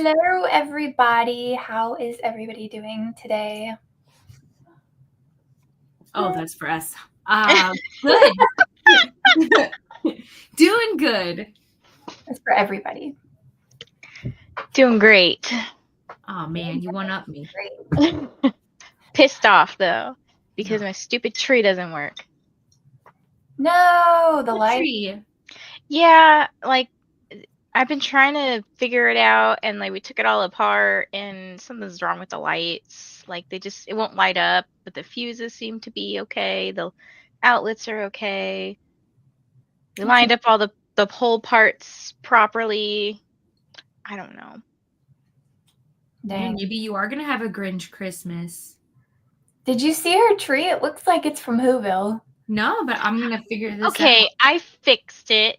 Hello, everybody. How is everybody doing today? Oh, that's for us. Good. Doing good. It's for everybody. Doing great. Oh man, you one-up me. Great. Pissed off though, because my stupid tree doesn't work. No, the light. Tree. Yeah, like I've been trying to figure it out, and like we took it all apart, and something's wrong with the lights. Like it won't light up, but the fuses seem to be okay. The outlets are okay. We lined up all the pole parts properly. I don't know. Dang. Maybe you are gonna have a Grinch Christmas. Did you see her tree? It looks like it's from Whoville. No, but I'm gonna figure this out. Okay, I fixed it.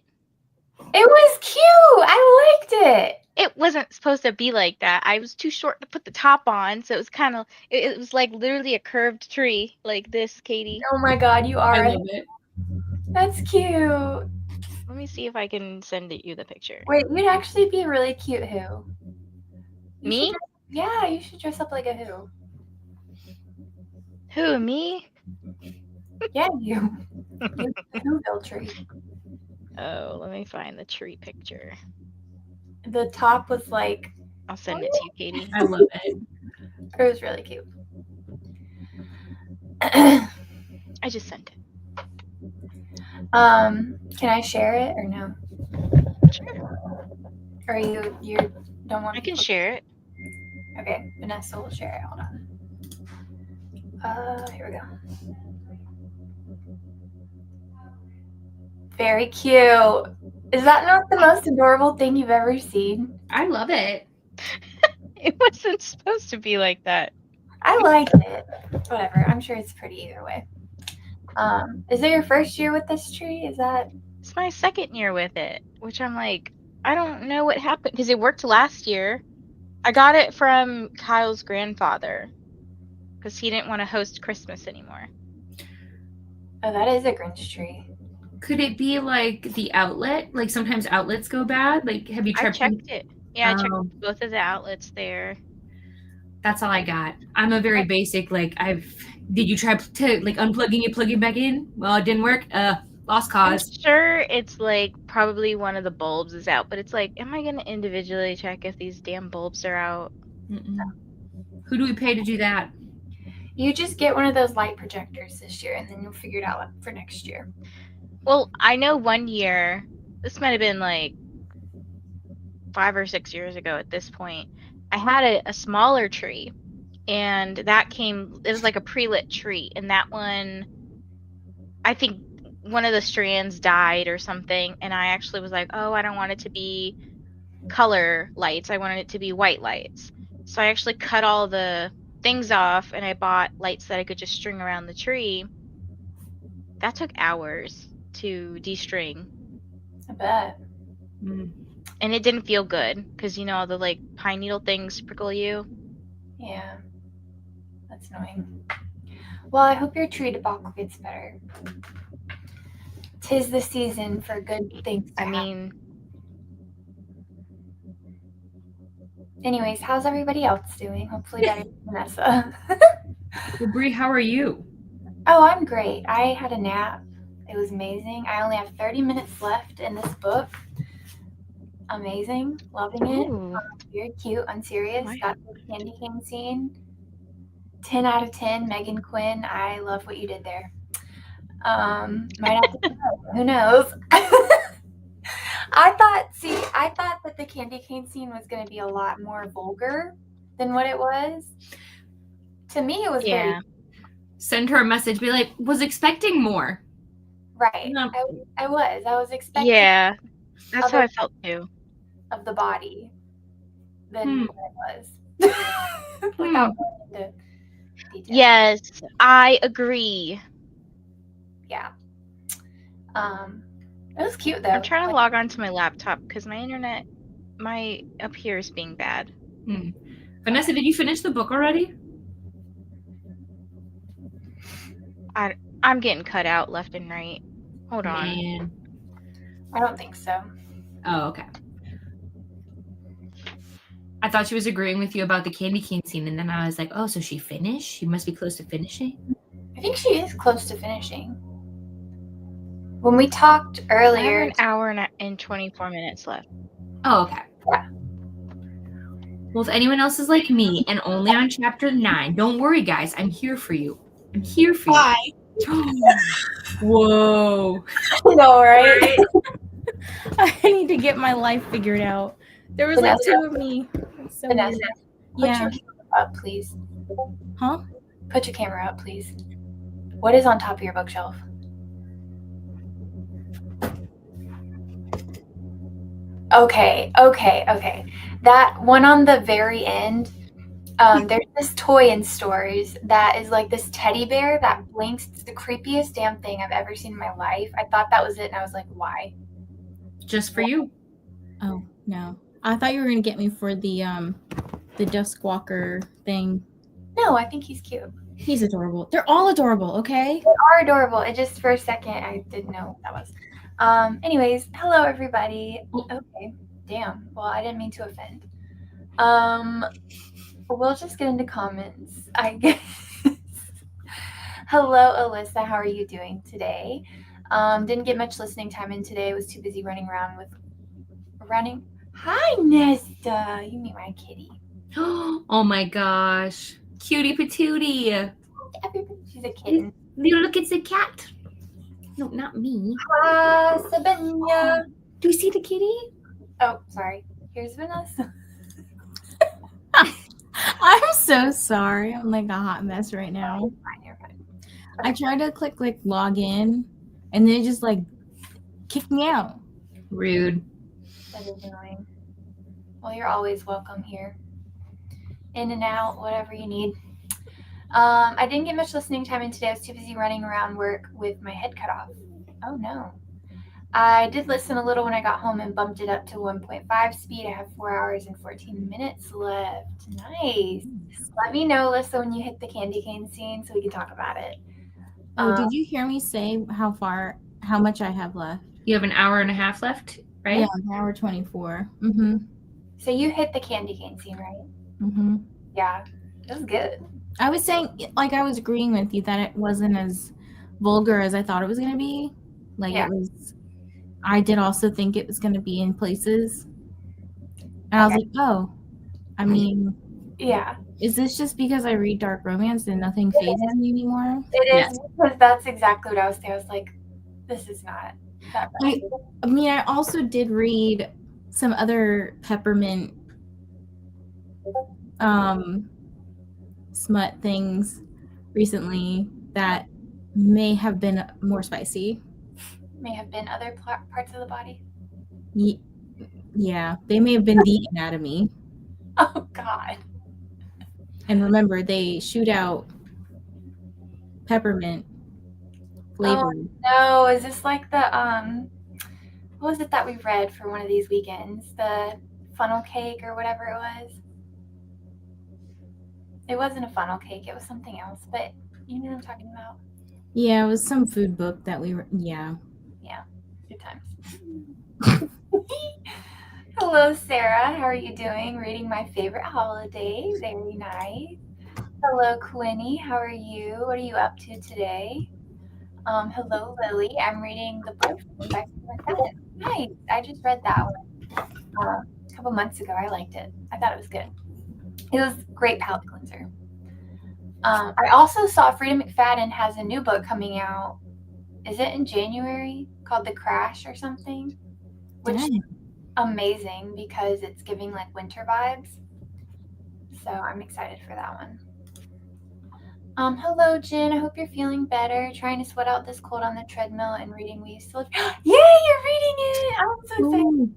It was cute. I liked it. It wasn't supposed to be like that. I was too short to put the top on, so it was kind of, it was like literally a curved tree like this, Katie. Oh my god, you are. I love it. That's cute. Let me see if I can send you the picture. Wait, you'd actually be really cute, Who? Me? Yeah, you should dress up like a Who. Who, me? Yeah, you. You're the Whoville tree. Oh, let me find the tree picture. The top was like... I'll send it to you, Katie. I love it. It was really cute. I just sent it. Can I share it or no? Sure. Or you don't want I can share it. Okay, Vanessa will share it. Hold on. Here we go. Very cute. Is that not the most adorable thing you've ever seen? I love it. It wasn't supposed to be like that. I like it. Whatever. I'm sure it's pretty either way. Is it your first year with this tree? Is that? It's my second year with it, which I'm like, I don't know what happened because it worked last year. I got it from Kyle's grandfather because he didn't want to host Christmas anymore. Oh, that is a Grinch tree. Could it be like the outlet? Like sometimes outlets go bad. Like, have you I checked? checked it. Yeah, I checked both of the outlets there. That's all I got. I'm a very basic. Like, did you try to like unplugging it, plugging back in? Well, it didn't work. Lost cause. I'm sure it's like probably one of the bulbs is out, but it's like, am I gonna individually check if these damn bulbs are out? Who do we pay to do that? You just get one of those light projectors this year, and then you'll figure it out for next year. Well, I know one year, this might have been like 5 or 6 years ago at this point, I had a smaller tree, and it was like a pre-lit tree, and that one, I think one of the strands died or something, and I actually was like, oh, I don't want it to be color lights, I wanted it to be white lights. So I actually cut all the things off, and I bought lights that I could just string around the tree. That took hours to de-string. I bet. And it didn't feel good because, you know, all the like pine needle things prickle you. Yeah, that's annoying. Well, I hope your tree debacle gets better. 'Tis the season for good things to happen. Anyways, how's everybody else doing? Hopefully better than Vanessa. Well, Bree, how are you? Oh, I'm great. I had a nap. It was amazing. I only have 30 minutes left in this book. Amazing. Loving it. Very cute. Unserious. Got the candy cane scene. 10 out of 10. Megan Quinn. I love what you did there. Might have to who knows? I thought that the candy cane scene was going to be a lot more vulgar than what it was. To me, it was very... Send her a message. Be like, was expecting more. Right. No. I was expecting... Yeah, that's how I felt too. Of the body than what it was. Without going into detail. Yes, I agree. Yeah. It was cute though. I'm trying to log on to my laptop because my internet, up here is being bad. Vanessa, did you finish the book already? I'm getting cut out left and right. Hold on. Man. I don't think so. Oh, okay. I thought she was agreeing with you about the candy cane scene, and then I was like, oh, so she finished? She must be close to finishing. I think she is close to finishing. When we talked I earlier, have an hour and 24 minutes left. Oh, okay. Yeah. Well, if anyone else is like me and only on chapter 9, don't worry, guys. I'm here for you. I'm here for you. Whoa. no, right? I need to get my life figured out. There was like Vanessa. 2 of me. That's so Vanessa, weird. put Yeah. your camera up, please. Huh? Put your camera up, please. What is on top of your bookshelf? Okay. That one on the very end, there's this toy in stores that is like this teddy bear that blinks. It's the creepiest damn thing I've ever seen in my life. I thought that was it, and I was like, why? Just for you. Oh, no. I thought you were going to get me for the Duskwalker thing. No, I think he's cute. He's adorable. They're all adorable, okay? They are adorable. It just for a second I didn't know what that was. Anyways, hello everybody. Okay, damn. Well, I didn't mean to offend. We'll just get into comments, I guess. Hello, Alyssa. How are you doing today? Didn't get much listening time in today. I was too busy running around with running. Hi, Nesta. You meet my kitty. Oh my gosh. Cutie patootie. She's a kitten. Look, it's a cat. No, not me. Hi, Sabina. Do you see the kitty? Oh, sorry. Here's Vanessa. I'm so sorry. I'm like a hot mess right now. You're fine. I tried to click like log in and then it just like kicked me out. Rude. That is annoying. Well, you're always welcome here. In and out, whatever you need. I didn't get much listening time in today. I was too busy running around work with my head cut off. Oh no. I did listen a little when I got home and bumped it up to 1.5 speed. I have 4 hours and 14 minutes left. Nice. Let me know, Alyssa, when you hit the candy cane scene so we can talk about it. Oh, did you hear me say how much I have left? You have an hour and a half left, right? Yeah, an hour 24. Mm-hmm. So you hit the candy cane scene, right? Mm-hmm. Yeah. It was good. I was saying, like, I was agreeing with you that it wasn't as vulgar as I thought it was going to be. Like, Yeah. it was, I did also think it was going to be in places. And I was like, oh, I mean, Yeah. is this just because I read dark romance and nothing phases me anymore? It is because that's exactly what I was saying. I was like, this is not that bad. I mean, I also did read some other peppermint smut things recently that may have been more spicy. May have been other parts of the body. Yeah, they may have been the anatomy. Oh God. And remember, they shoot out peppermint flavor. No, is this like the what was it that we read for one of these weekends? The funnel cake or whatever it was. It wasn't a funnel cake, it was something else, but you know what I'm talking about. Yeah, it was some food book that we were, yeah. Good times. Hello, Sarah. How are you doing? Reading my favorite holiday. Very nice. Hello, Quinny. How are you? What are you up to today? Hello, Lily. I'm reading the book by Seven. Nice. I just read that one a couple months ago. I liked it. I thought it was good. It was a great palate cleanser. I also saw Frida McFadden has a new book coming out. Is it in January? Called The Crash or something? Which is amazing because it's giving like winter vibes. So I'm excited for that one. Hello, Jen. I hope you're feeling better. Trying to sweat out this cold on the treadmill and reading We Used to Live. Yay, you're reading it! I'm so excited. Ooh.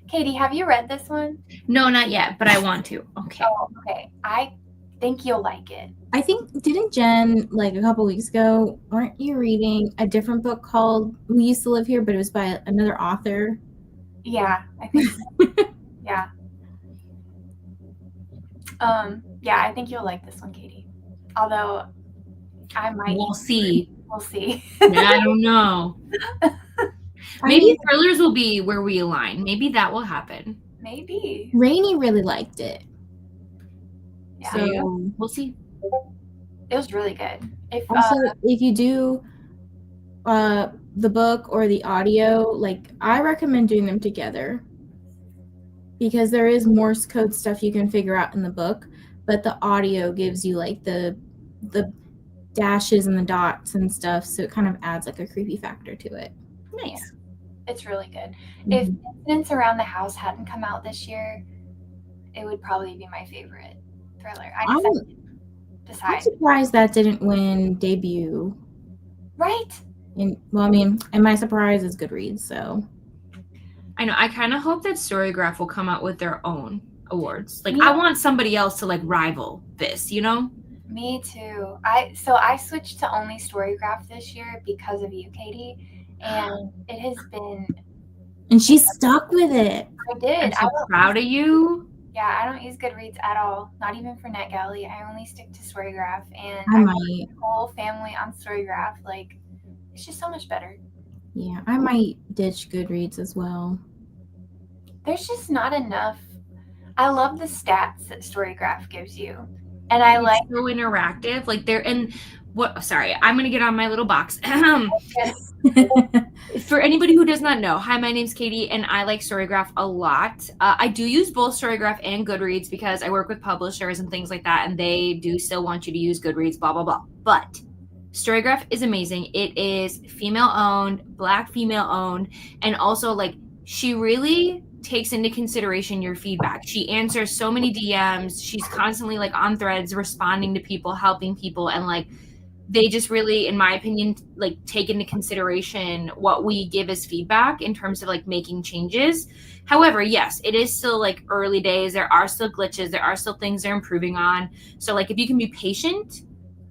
Katie, have you read this one? No, not yet, but I want to. Okay. Oh, okay. I think you'll like it. I think, didn't Jen, like a couple weeks ago, weren't you reading a different book called We Used to Live Here, but it was by another author? Yeah, I think so. Yeah. Yeah, I think you'll like this one, Katie. Although I might. We'll see. We'll see. I don't know. Maybe thrillers will be where we align. Maybe that will happen. Maybe. Rainey really liked it. Yeah. So we'll see. It was really good. Also, if you do the book or the audio, like I recommend doing them together because there is Morse code stuff you can figure out in the book, but the audio gives you like the dashes and the dots and stuff, so it kind of adds like a creepy factor to it. Nice. It's really good. If Incidents Around the House hadn't come out this year, it would probably be my favorite thriller. I guess I didn't I'm decide. surprised that didn't win debut. Right? And my surprise is Goodreads, so. I know. I kind of hope that Storygraph will come out with their own awards. Like, Yeah. I want somebody else to like rival this, you know? Me too. I switched to only Storygraph this year because of you, Katie, and it has been. And she's stuck with it. I did. I'm so proud of you. Yeah, I don't use Goodreads at all. Not even for NetGalley. I only stick to Storygraph, and I I might. want the whole family on Storygraph. Like, it's just so much better. Yeah, I might ditch Goodreads as well. There's just not enough. I love the stats that Storygraph gives you, and I like so interactive. Like they're in what? Sorry, I'm gonna get on my little box. For anybody who does not know, hi, my name's Katie, and I like Storygraph a lot. I do use both Storygraph and Goodreads because I work with publishers and things like that, and they do still want you to use Goodreads, blah, blah, blah. But Storygraph is amazing. It is female-owned, Black female-owned, and also, like, she really takes into consideration your feedback. She answers so many DMs. She's constantly, like, on threads, responding to people, helping people, and, like, they just really, in my opinion, like take into consideration what we give as feedback in terms of like making changes. However, yes, it is still like early days. There are still glitches. There are still things they're improving on. So like if you can be patient,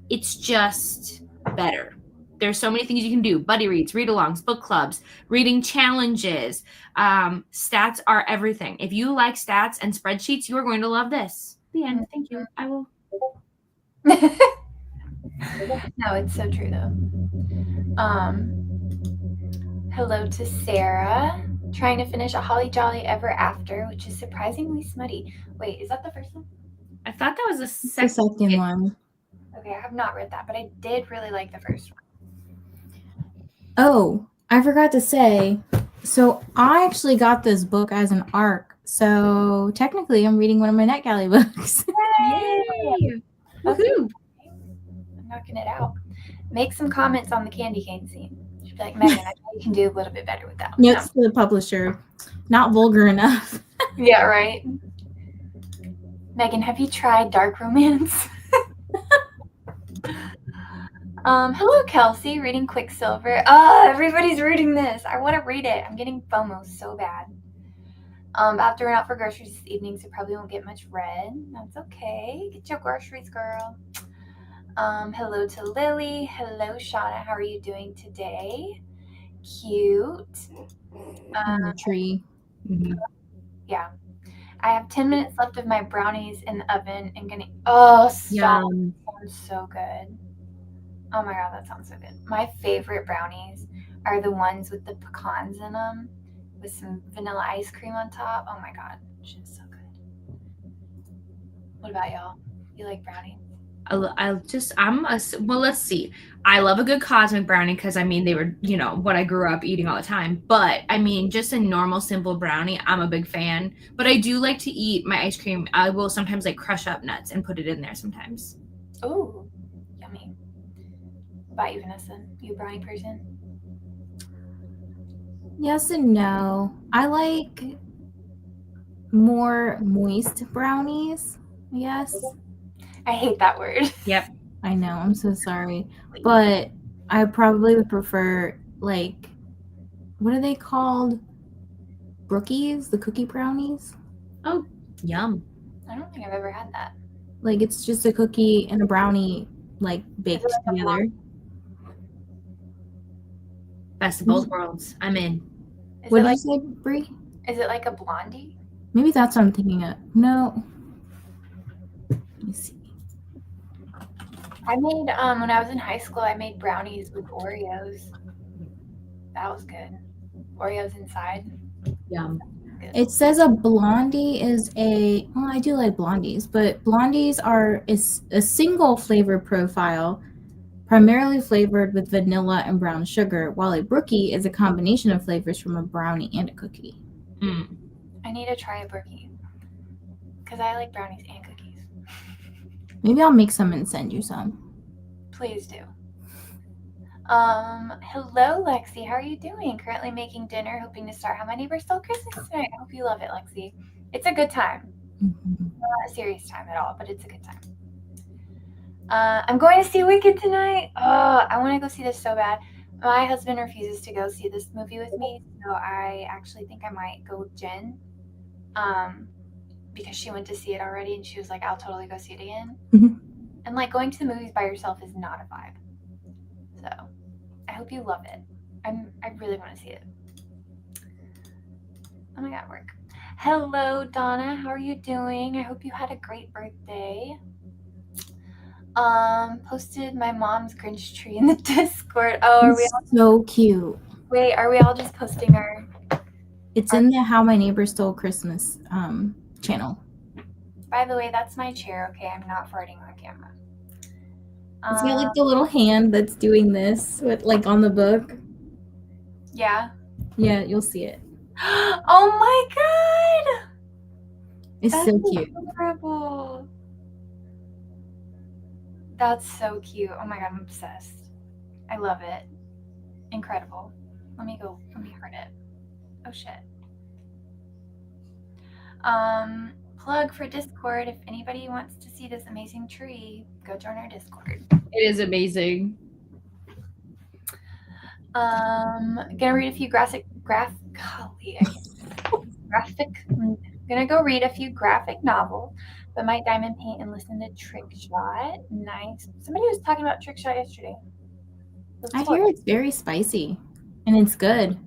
it's just better. There's so many things you can do. Buddy reads, read-alongs, book clubs, reading challenges. Stats are everything. If you like stats and spreadsheets, you are going to love this. The end. Thank you. I will. No, it's so true though. Hello to Sarah, trying to finish A Holly Jolly Ever After, which is surprisingly smutty. Wait, is that the first one? I thought that was the The second one. Okay, I have not read that, but I did really like the first one. Oh, I forgot to say. So I actually got this book as an ARC. So technically, I'm reading one of my NetGalley books. Yay! Okay. I'm knocking it out. Make some comments on the candy cane scene. She'd be like, Megan, I know you can do a little bit better with that one. Notes to the publisher. Not vulgar enough. Yeah, right. Megan, have you tried dark romance? Hello, Kelsey, reading Quicksilver. Everybody's reading this. I want to read it. I'm getting FOMO so bad. I have to run out for groceries this evening, so probably won't get much read. That's okay. Get your groceries, girl. Hello to Lily. Hello, Shauna. How are you doing today? Cute. Tree. Mm-hmm. Yeah. I have 10 minutes left of my brownies in the oven and gonna. Oh, stop. Yum. That sounds so good. Oh my god, that sounds so good. My favorite brownies are the ones with the pecans in them with some vanilla ice cream on top. Oh my god, it's just so good. What about y'all? You like brownies? Well, let's see. I love a good cosmic brownie because, I mean, they were, you know, what I grew up eating all the time. But, I mean, just a normal, simple brownie, I'm a big fan. But I do like to eat my ice cream. I will sometimes, like, crush up nuts and put it in there sometimes. Ooh, yummy. What about you, Vanessa? You a brownie person? Yes and no. I like more moist brownies, I guess. I hate that word. Yep. I know, I'm so sorry. But I probably would prefer, like, what are they called? Brookies? The cookie brownies? Oh, yum. I don't think I've ever had that. Like, it's just a cookie and a brownie, like, baked Is it like a together. Best of both worlds. I'm in. Is What it did like you say, Brie? is it like a blondie? Maybe that's what I'm thinking of. No. Let me see. I made when I was in high school, I made brownies with Oreos. That was good. Oreos inside. Yum. good. It says a blondie is a, well, I do like blondies, but blondies is a single flavor profile, primarily flavored with vanilla and brown sugar, while a brookie is a combination of flavors from a brownie and a cookie. I need to try a brookie because I like brownies and cookies. Maybe I'll make some and send you some. Please do. Hello, Lexi. How are you doing? Currently making dinner, hoping to start How My Neighbor Stole Christmas tonight. I hope you love it, Lexi. It's a good time. Not a serious time at all, but it's a good time. I'm going to see Wicked tonight. I want to go see this so bad. My husband refuses to go see this movie with me, so I actually think I might go with Jen. Because she went to see it already, and she was like, "I'll totally go see it again." And like going to the movies by yourself is not a vibe. So I hope you love it. I really want to see it. Oh my god, work. Hello, Donna. How are you doing? I hope you had a great birthday. Posted my mom's Grinch tree in the Discord. Oh, are we all so cute? Wait, are we all just posting our? It's in the How My Neighbor Stole Christmas channel. By the way, that's my chair. Okay, I'm not farting on camera. It's got like the little hand that's doing this with like on the book. Yeah. Yeah, you'll see it. Oh my god! It's That's so cute. adorable. That's so cute. Oh my god, I'm obsessed. I love it. Incredible. Let me hurt it. Oh shit. Plug for Discord. If anybody wants to see this amazing tree, go join our Discord. It is amazing. Gonna read a few graphic. Gonna go read a few graphic novels, but might diamond paint and listen to Trick Shot. Nice. Somebody was talking about Trick Shot yesterday. I hear it's very spicy, and it's good.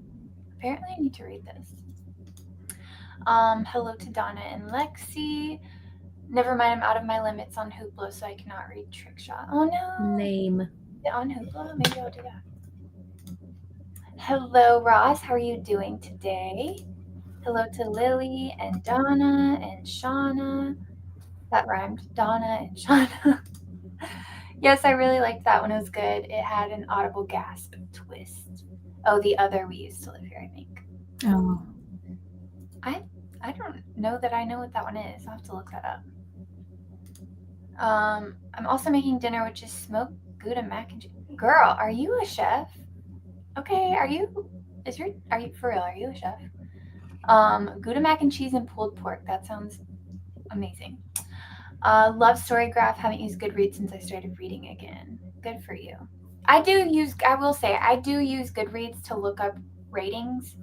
Apparently, I need to read this. Hello to Donna and Lexi. Never mind, I'm out of my limits on Hoopla, so I cannot read Trick Shot. Oh no. Name. Is it on Hoopla? Maybe I'll do that. Hello, Ross. How are you doing today? Hello to Lily and Donna and Shauna. That rhymed. Donna and Shauna. Yes, I really liked that one. It was good. It had an audible gasp twist. Oh, the other We Used to Live Here, I think. Oh. I don't know that I know what that one is. I'll have to look that up. I'm also making dinner, which is smoked Gouda mac and cheese. Girl, are you a chef? Okay, are you for real? Are you a chef? Gouda mac and cheese and pulled pork. That sounds amazing. Love Storygraph. Haven't used Goodreads since I started reading again. Good for you. I will say I do use Goodreads to look up ratings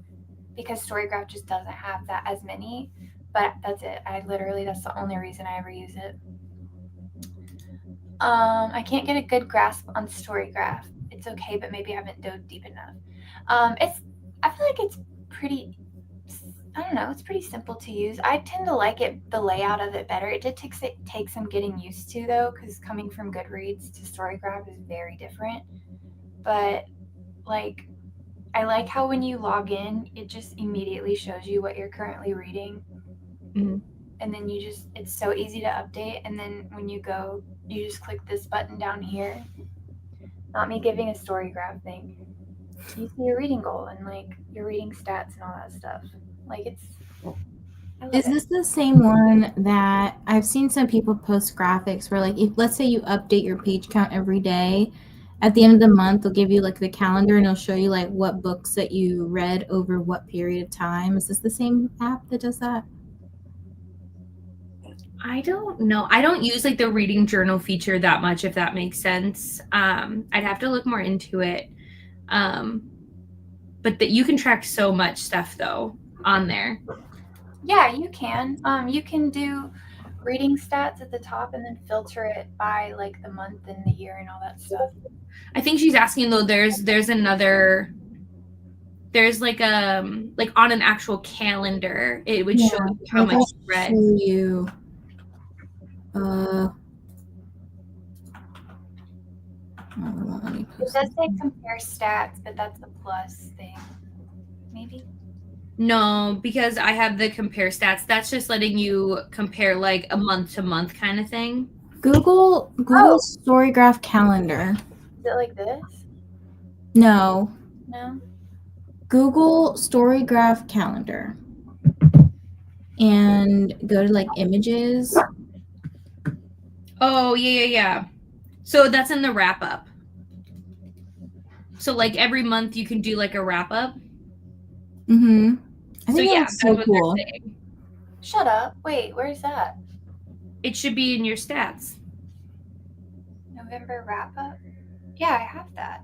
because Storygraph just doesn't have that as many. But that's it. That's the only reason I ever use it. I can't get a good grasp on Storygraph. It's okay, but maybe I haven't dove deep enough. I feel like it's pretty, I don't know, it's pretty simple to use. I tend to like the layout of it better. It did take some getting used to though, because coming from Goodreads to Storygraph is very different. But like, I like how when you log in, it just immediately shows you what you're currently reading. Mm-hmm. And then it's so easy to update. And then when you go, you just click this button down here. Not me giving a Storygraph thing. You see your reading goal and like your reading stats and all that stuff. Like Is this the same one that I've seen some people post graphics where like if let's say you update your page count every day, at the end of the month they'll give you like the calendar and it'll show you like what books that you read over what period of time. Is this the same app that does that? I don't know. I don't use like the reading journal feature that much, if that makes sense. I'd have to look more into it. But that you can track so much stuff though on there. Yeah, you can. You can do reading stats at the top and then filter it by like the month and the year and all that stuff. I think she's asking though. There's like on an actual calendar, it would show you how much you read. Show you. It does say compare stats, but that's a plus thing. Maybe. No, because I have the compare stats. That's just letting you compare like a month to month kind of thing. Google Storygraph calendar. Is it like this? No. No? Google Storygraph calendar. And go to like images. Oh, yeah. So that's in the wrap up. So like every month you can do like a wrap up. Mm-hmm. I So think yeah, that's that's so what cool. they're saying. Shut up. Wait, where's that? It should be in your stats. November wrap up? Yeah, I have that.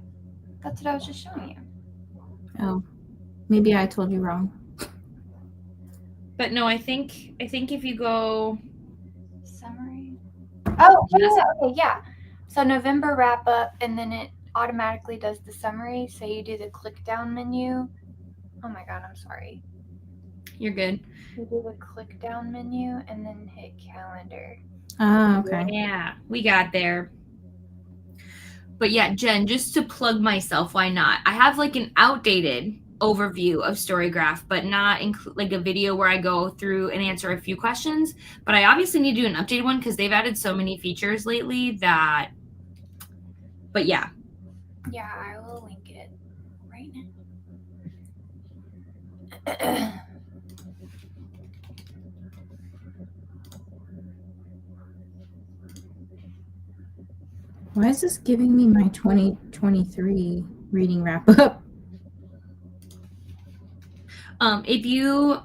That's what I was just showing you. Oh, maybe I told you wrong. But no, I think if you go Summary. Oh, okay, yeah. So November wrap up, and then it automatically does the summary. So you do the click down menu. Oh my god, I'm sorry. You're good. You do the click down menu and then hit calendar. Ah, okay. Yeah, we got there. But yeah, Jen, just to plug myself, why not? I have like an outdated overview of Storygraph, but not like a video where I go through and answer a few questions. But I obviously need to do an updated one because they've added so many features lately that. But yeah. Yeah, I will link it right now. Why is this giving me my 2023 reading wrap up? If you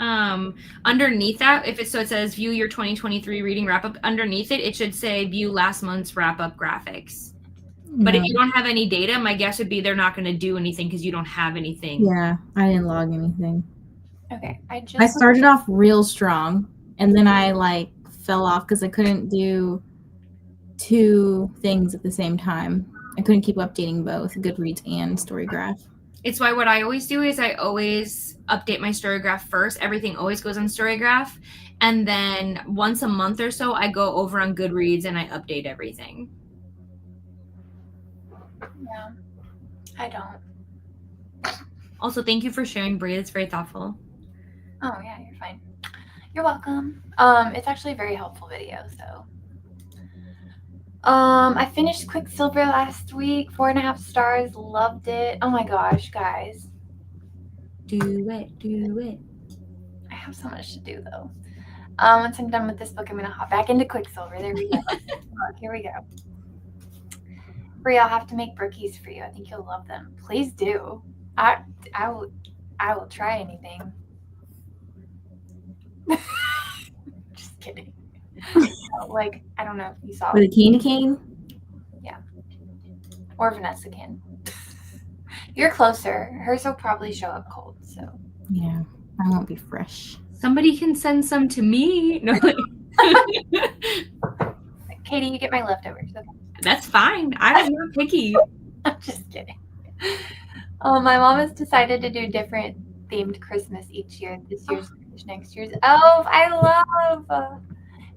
underneath that, it says view your 2023 reading wrap up, underneath it should say view last month's wrap up graphics. But if you don't have any data, my guess would be they're not going to do anything because you don't have anything. Yeah, I didn't log anything. Okay, I started off real strong, and then I like fell off because I couldn't do 2 things at the same time. I couldn't keep updating both Goodreads and Storygraph. It's why what I always do is I always update my Storygraph first. Everything always goes on Storygraph. And then once a month or so, I go over on Goodreads and I update everything. Yeah, I don't. Also, thank you for sharing, Brie. It's very thoughtful. Oh, yeah, you're fine. You're welcome. It's actually a very helpful video, so. I finished Quicksilver last week, 4.5 stars, loved it. Oh my gosh, guys. Do it. I have so much to do though. Once I'm done with this book, I'm gonna hop back into Quicksilver. There we go. Look, here we go. Brie, I'll have to make brookies for you. I think you'll love them. Please do. I will try anything. Just kidding. Like, I don't know if you saw With a candy cane? Yeah. Or Vanessa can. You're closer. Hers will probably show up cold, so. Yeah, I won't be fresh. Somebody can send some to me. No. Katie, you get my leftovers. Okay. That's fine. I'm not picky. I'm just kidding. My mom has decided to do different themed Christmas each year. This year's, next year's. Oh, I love.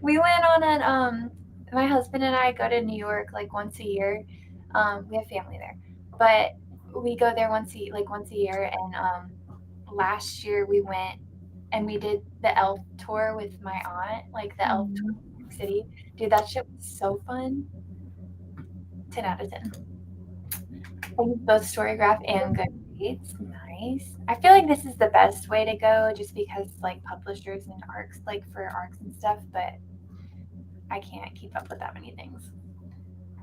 We went on an my husband and I go to New York like once a year. We have family there, but we go there once a year. And last year we went and we did the elf tour with my aunt, like the elf tour in New York City. Dude, that shit was so fun. 10 out of 10. I use both Storygraph and Goodreads. Nice. I feel like this is the best way to go just because like publishers and ARCs, like for ARCs and stuff, but I can't keep up with that many things.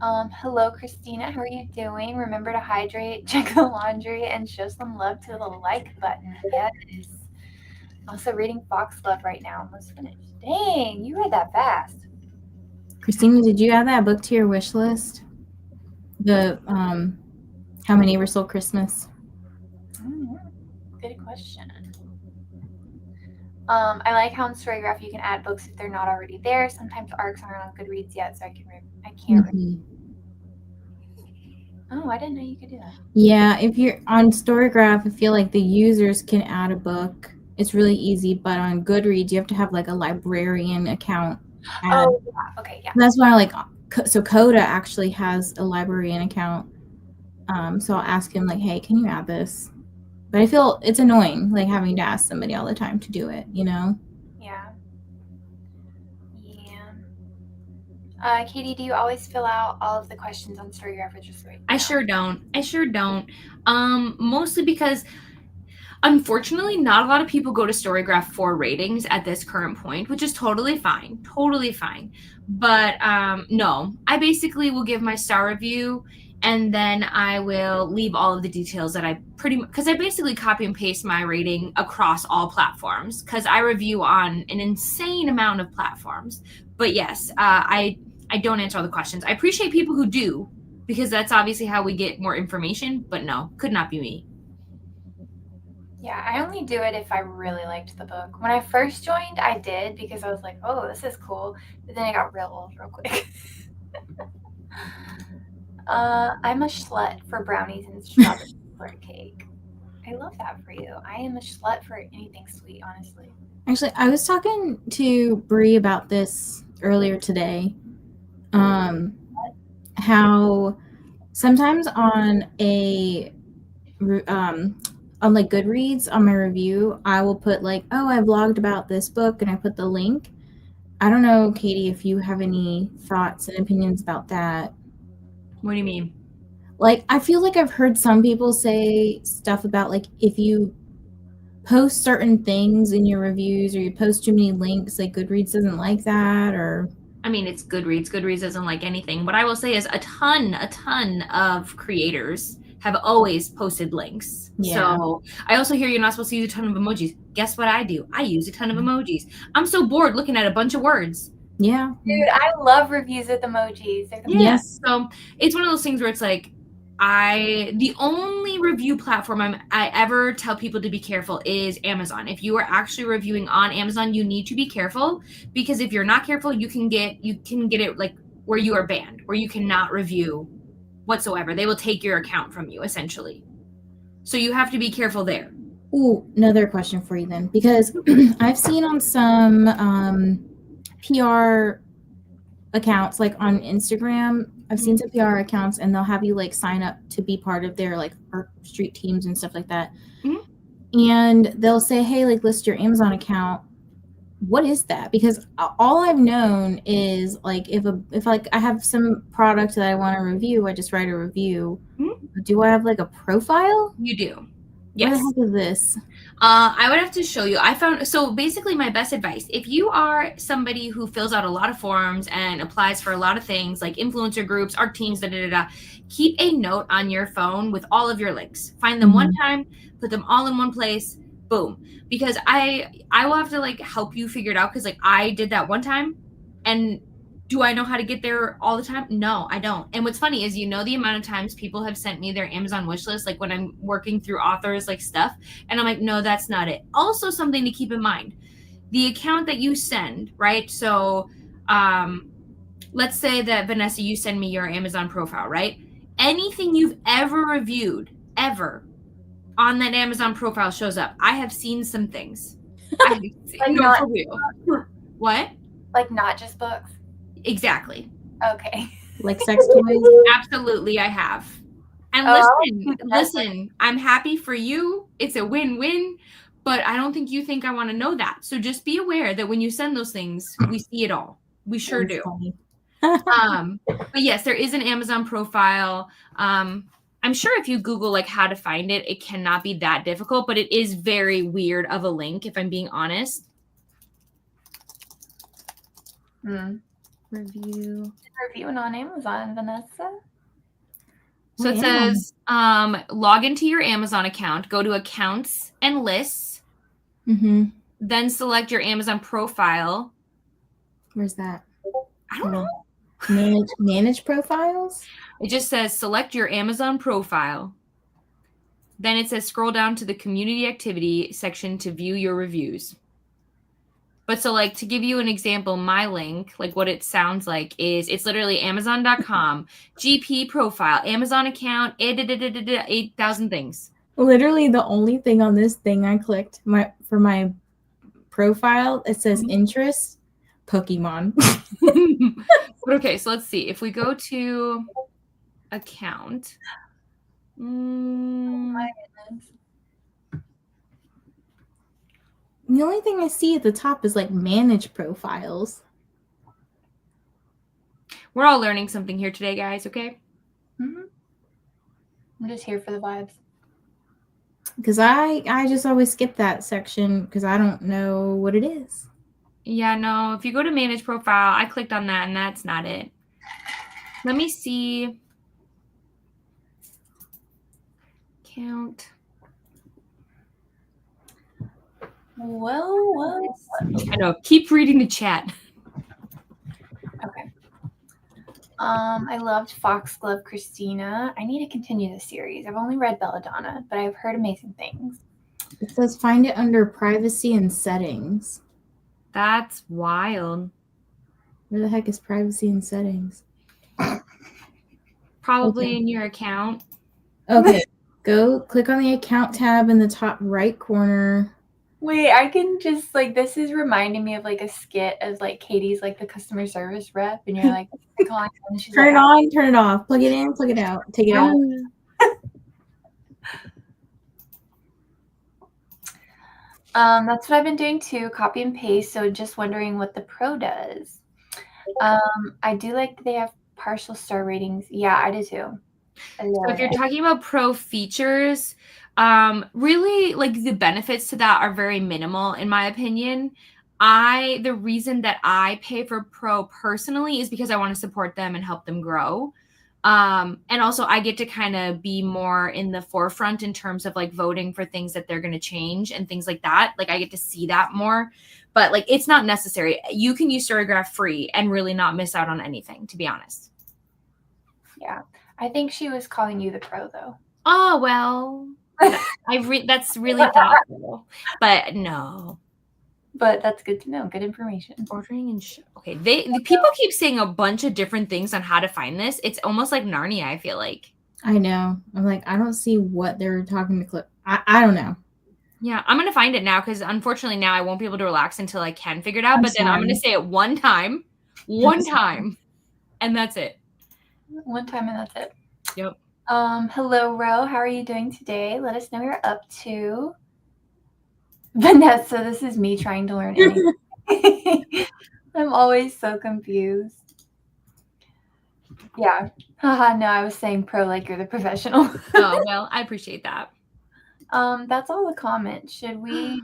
Hello, Christina. How are you doing? Remember to hydrate, check the laundry, and show some love to the like button. Yes. Also reading Foxglove right now. Almost finished. Dang, you read that fast. Christina, did you add that book to your wish list? The How Many Were Sold Christmas? Good question. I like how in Storygraph you can add books if they're not already there. Sometimes ARCs aren't on Goodreads yet, so I can't. Oh, I didn't know you could do that. Yeah, if you're on Storygraph, I feel like the users can add a book. It's really easy, but on Goodreads, you have to have like a librarian account. Oh, yeah. Okay, yeah. That's why I like. So Coda actually has a librarian account. So I'll ask him like, hey, can you add this? But I feel it's annoying, like having to ask somebody all the time to do it, you know? Yeah. Katie, do you always fill out all of the questions on Storygraph or just right now? I sure don't. Mostly because unfortunately, not a lot of people go to Storygraph for ratings at this current point, which is totally fine. But no, I basically will give my star review and then I will leave all of the details that I because I basically copy and paste my rating across all platforms because I review on an insane amount of platforms. But yes, I don't answer all the questions. I appreciate people who do because that's obviously how we get more information, but no, could not be me. Yeah, I only do it if I really liked the book. When I first joined, I did because I was like, oh, this is cool. But then I got real old real quick. I'm a slut for brownies and strawberry shortcake. I love that for you. I am a slut for anything sweet, honestly. Actually, I was talking to Bree about this earlier today. How sometimes on like Goodreads on my review, I will put like, oh, I vlogged about this book and I put the link. I don't know, Katie, if you have any thoughts and opinions about that. What do you mean? Like, I feel like I've heard some people say stuff about like if you post certain things in your reviews or you post too many links, like Goodreads doesn't like that, or I mean, it's Goodreads. Goodreads doesn't like anything. What I will say is a ton of creators have always posted links. Yeah. So I also hear you're not supposed to use a ton of emojis. Guess what I do? I use a ton of emojis. I'm so bored looking at a bunch of words. Yeah. Dude, I love reviews with emojis. Yes. So it's one of those things where it's like, the only review platform I ever tell people to be careful is Amazon. If you are actually reviewing on Amazon, you need to be careful because if you're not careful, you can get it like where you are banned, where you cannot review whatsoever. They will take your account from you essentially. So you have to be careful there. Ooh, another question for you then, because I've seen on some PR accounts, like on Instagram, I've seen some PR accounts and they'll have you like sign up to be part of their like art street teams and stuff like that. Mm-hmm. And they'll say, hey, like list your Amazon account. What is that? Because all I've known is like if like I have some product that I want to review, I just write a review. Mm-hmm. Do I have like a profile? You do. Yes. What the heck is this? I would have to show you. So basically my best advice, if you are somebody who fills out a lot of forms and applies for a lot of things like influencer groups, art teams, keep a note on your phone with all of your links. Find them one time, put them all in one place, boom. Because I will have to like help you figure it out because like I did that one time and do I know how to get there all the time? No, I don't. And what's funny is, the amount of times people have sent me their Amazon wish list, like when I'm working through authors, like stuff. And I'm like, no, that's not it. Also something to keep in mind, the account that you send, right? So let's say that Vanessa, you send me your Amazon profile, right? Anything you've ever reviewed, ever on that Amazon profile shows up. I have seen some things. I have seen, like no, for real. What? Like not just books? Exactly. Okay. Like sex toys? Absolutely, I have. And listen, I'm happy for you. It's a win-win, but I don't think you think I want to know that. So just be aware that when you send those things, we see it all. We sure do. But yes, there is an Amazon profile. I'm sure if you Google like how to find it, it cannot be that difficult, but it is very weird of a link, if I'm being honest. Reviewing on Amazon, Vanessa. So it says log into your Amazon account, go to accounts and lists, then select your Amazon profile. Where's that? I don't know. Manage profiles? It just says select your Amazon profile. Then it says scroll down to the community activity section to view your reviews. But so like to give you an example, my link, like what it sounds like is it's literally Amazon.com, GP profile, Amazon account, 8,000 things. Literally the only thing on this thing I clicked for my profile, it says interest, Pokemon. But okay, so let's see. If we go to account. Oh my goodness. The only thing I see at the top is like manage profiles. We're all learning something here today, guys, okay? Mm-hmm. I'm just here for the vibes. Because I just always skip that section because I don't know what it is. Yeah, no, if you go to manage profile, I clicked on that and that's not it. Let me see. Count. Well. I know. Keep reading the chat. Okay. I loved Foxglove Christina. I need to continue the series. I've only read Belladonna, but I've heard amazing things. It says find it under privacy and settings. That's wild. Where the heck is privacy and settings? Probably in your account. Okay. Go click on the account tab in the top right corner. Wait, I can just like this is reminding me of like a skit of like Katie's like the customer service rep, and you're like calling her and she's Turn like, it on, turn it off, plug it in, plug it out, take it out. That's what I've been doing too, copy and paste. So just wondering what the pro does. I do like that they have partial star ratings. Yeah, I do too. So if you're talking about pro features, really like the benefits to that are very minimal in my opinion. The reason that I pay for pro personally is because I want to support them and help them grow. And also I get to kind of be more in the forefront in terms of like voting for things that they're going to change and things like that. Like I get to see that more, but like it's not necessary. You can use Storygraph free and really not miss out on anything, to be honest. Yeah. I think she was calling you the pro though. Oh, well, that's really thoughtful, but no. But that's good to know. Good information. Ordering and okay. The people keep saying a bunch of different things on how to find this. It's almost like Narnia, I feel like. I know. I'm like, I don't see what they're talking to clip. I don't know. Yeah, I'm going to find it now because unfortunately now I won't be able to relax until I can figure it out. But then I'm going to say it one time, and that's it. One time and that's it. Yep. Hello, Ro. How are you doing today? Let us know what you're up to. Vanessa, this is me trying to learn anything. I'm always so confused. Yeah. Haha, no, I was saying pro like you're the professional. Oh, well, I appreciate that. That's all the comments. Should we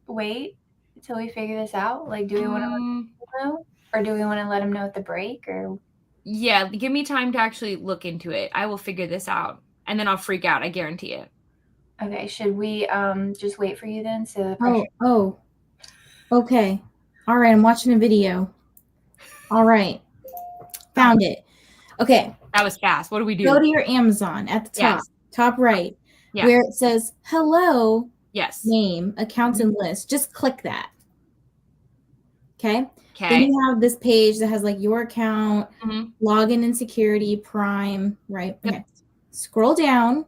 wait until we figure this out? Like, do we want to let people know? Or do we want to let them know at the break? Or yeah, give me time to actually look into it. I will figure this out. And then I'll freak out. I guarantee it. Okay, should we just wait for you then? So okay. All right, I'm watching a video. All right. Found it. Okay. That was fast. What do we do? Go to your Amazon at the top, top right, where it says hello, name, accounts and list. Just click that. Okay. Then you have this page that has like your account, login and security, Prime, right? Yep. Okay. Scroll down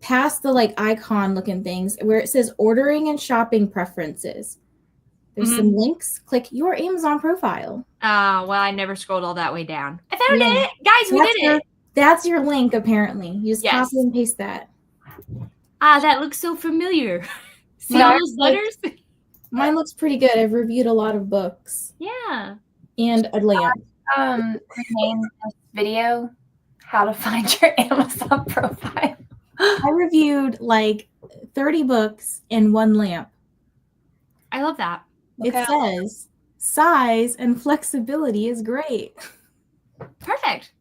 past the like icon looking things where it says ordering and shopping preferences. There's some links. Click your Amazon profile. Well, I never scrolled all that way down. I found it. Guys, we did it. That's your link, apparently. You just copy and paste that. That looks so familiar. See all those letters? Mine looks pretty good. I've reviewed a lot of books. Yeah. And a lamp. Rename this video how to find your Amazon profile. I reviewed like 30 books and one lamp. I love that. It says size and flexibility is great. Perfect.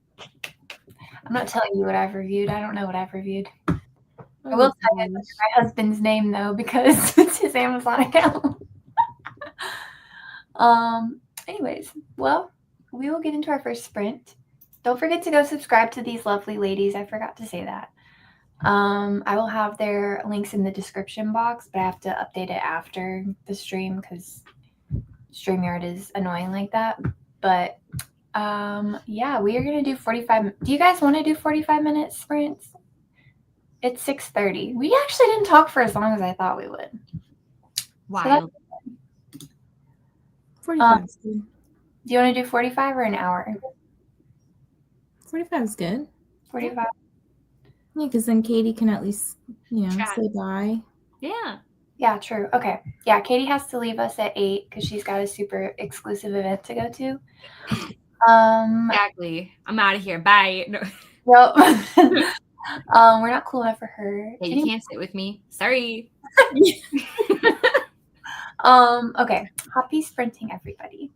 I'm not telling you what I've reviewed. I don't know what I've reviewed. I will tell you my husband's name though because it's his Amazon account. Anyways, well, we will get into our first sprint. Don't forget to go subscribe to these lovely ladies. I forgot to say that. I will have their links in the description box, but I have to update it after the stream because StreamYard is annoying like that. But yeah, we are gonna do 45. Do you guys want to do 45-minute sprints? It's 6:30. We actually didn't talk for as long as I thought we would. Wild. So 45 is good. Do you want to do 45 or an hour? 45 is good. 45. Yeah, because then Katie can at least, say bye. Yeah. Yeah, true. Okay. Yeah, Katie has to leave us at 8 because she's got a super exclusive event to go to. Exactly. I'm out of here. Bye. No. Well, we're not cool enough for her. Yeah, you can't sit with me. Sorry. Okay. Happy sprinting, everybody.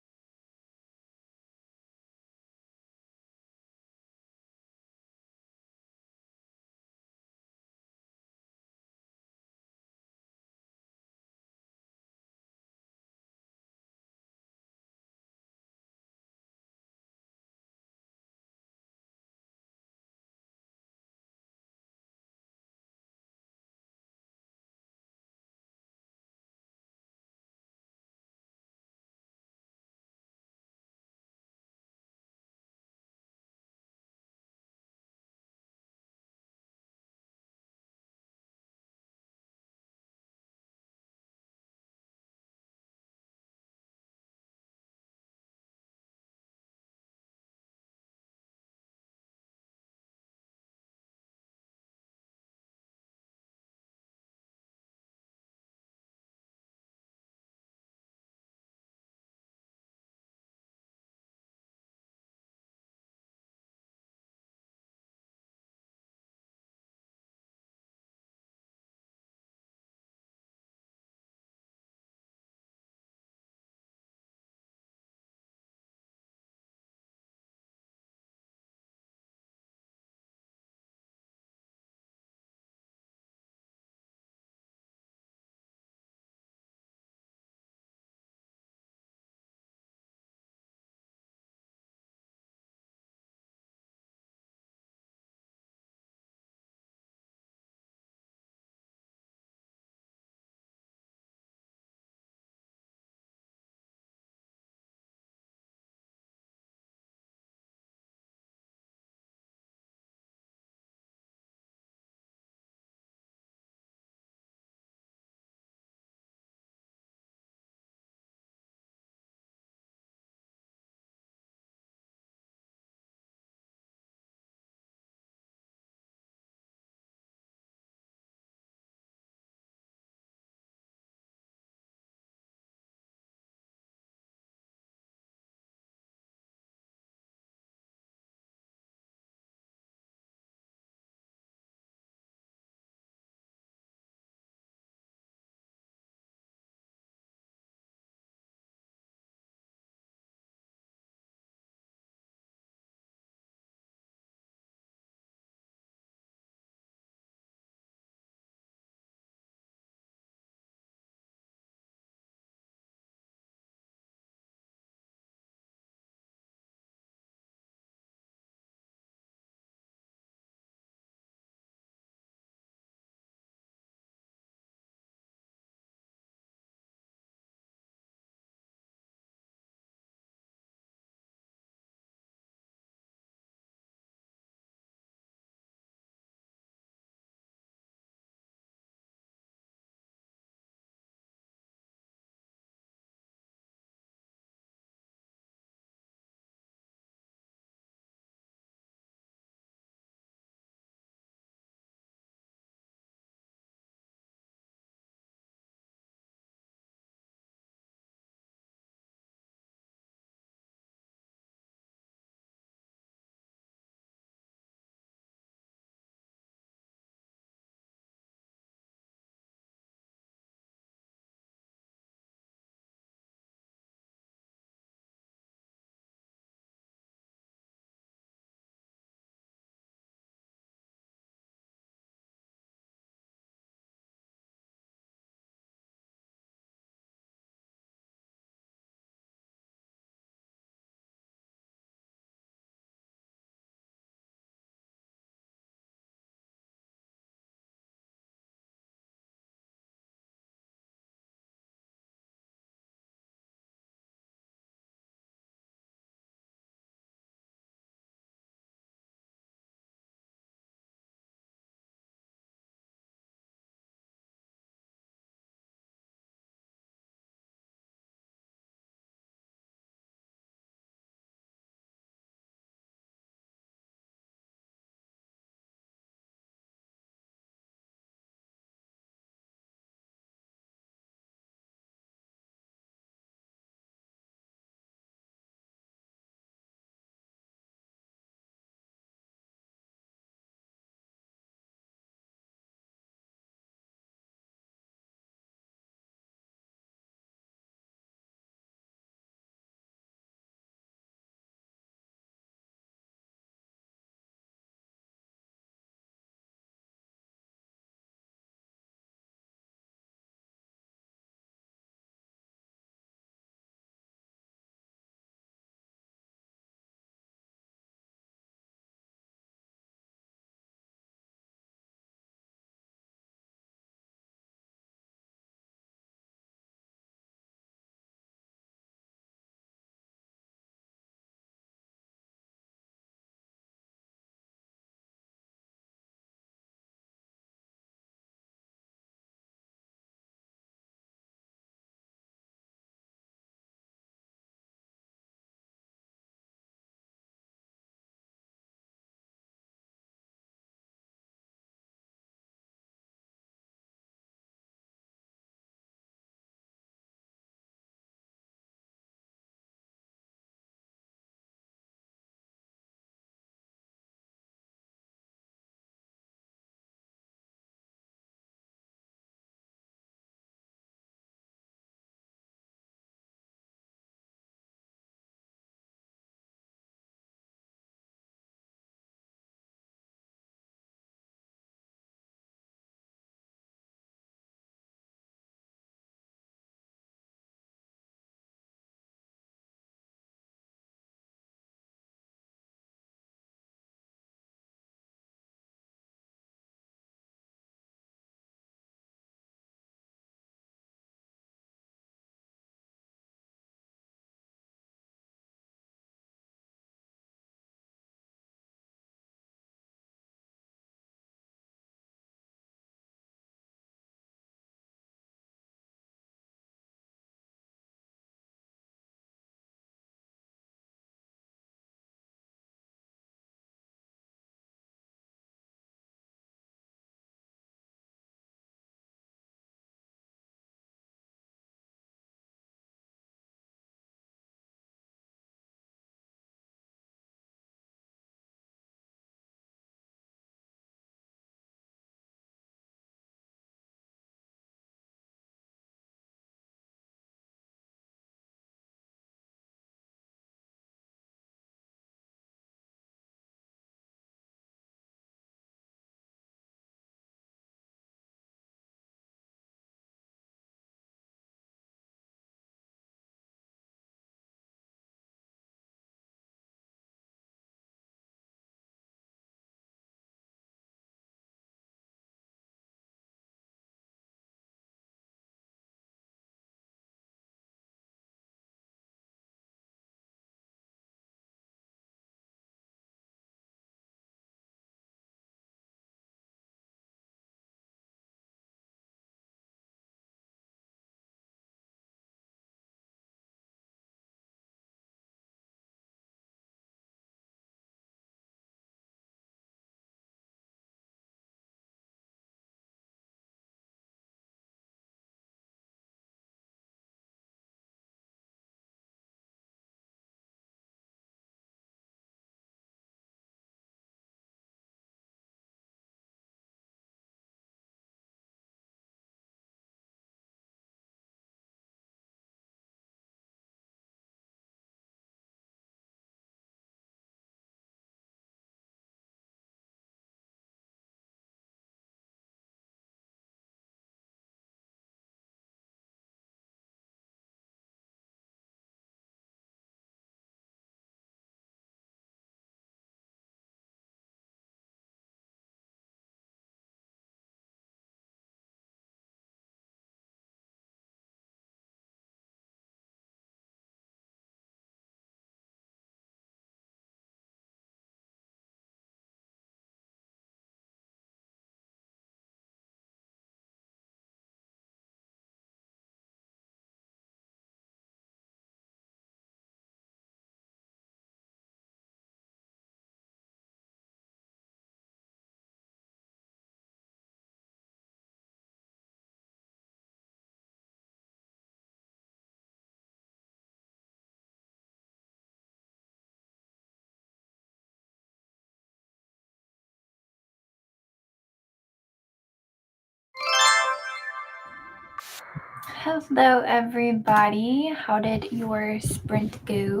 Hello, everybody. How did your sprint go?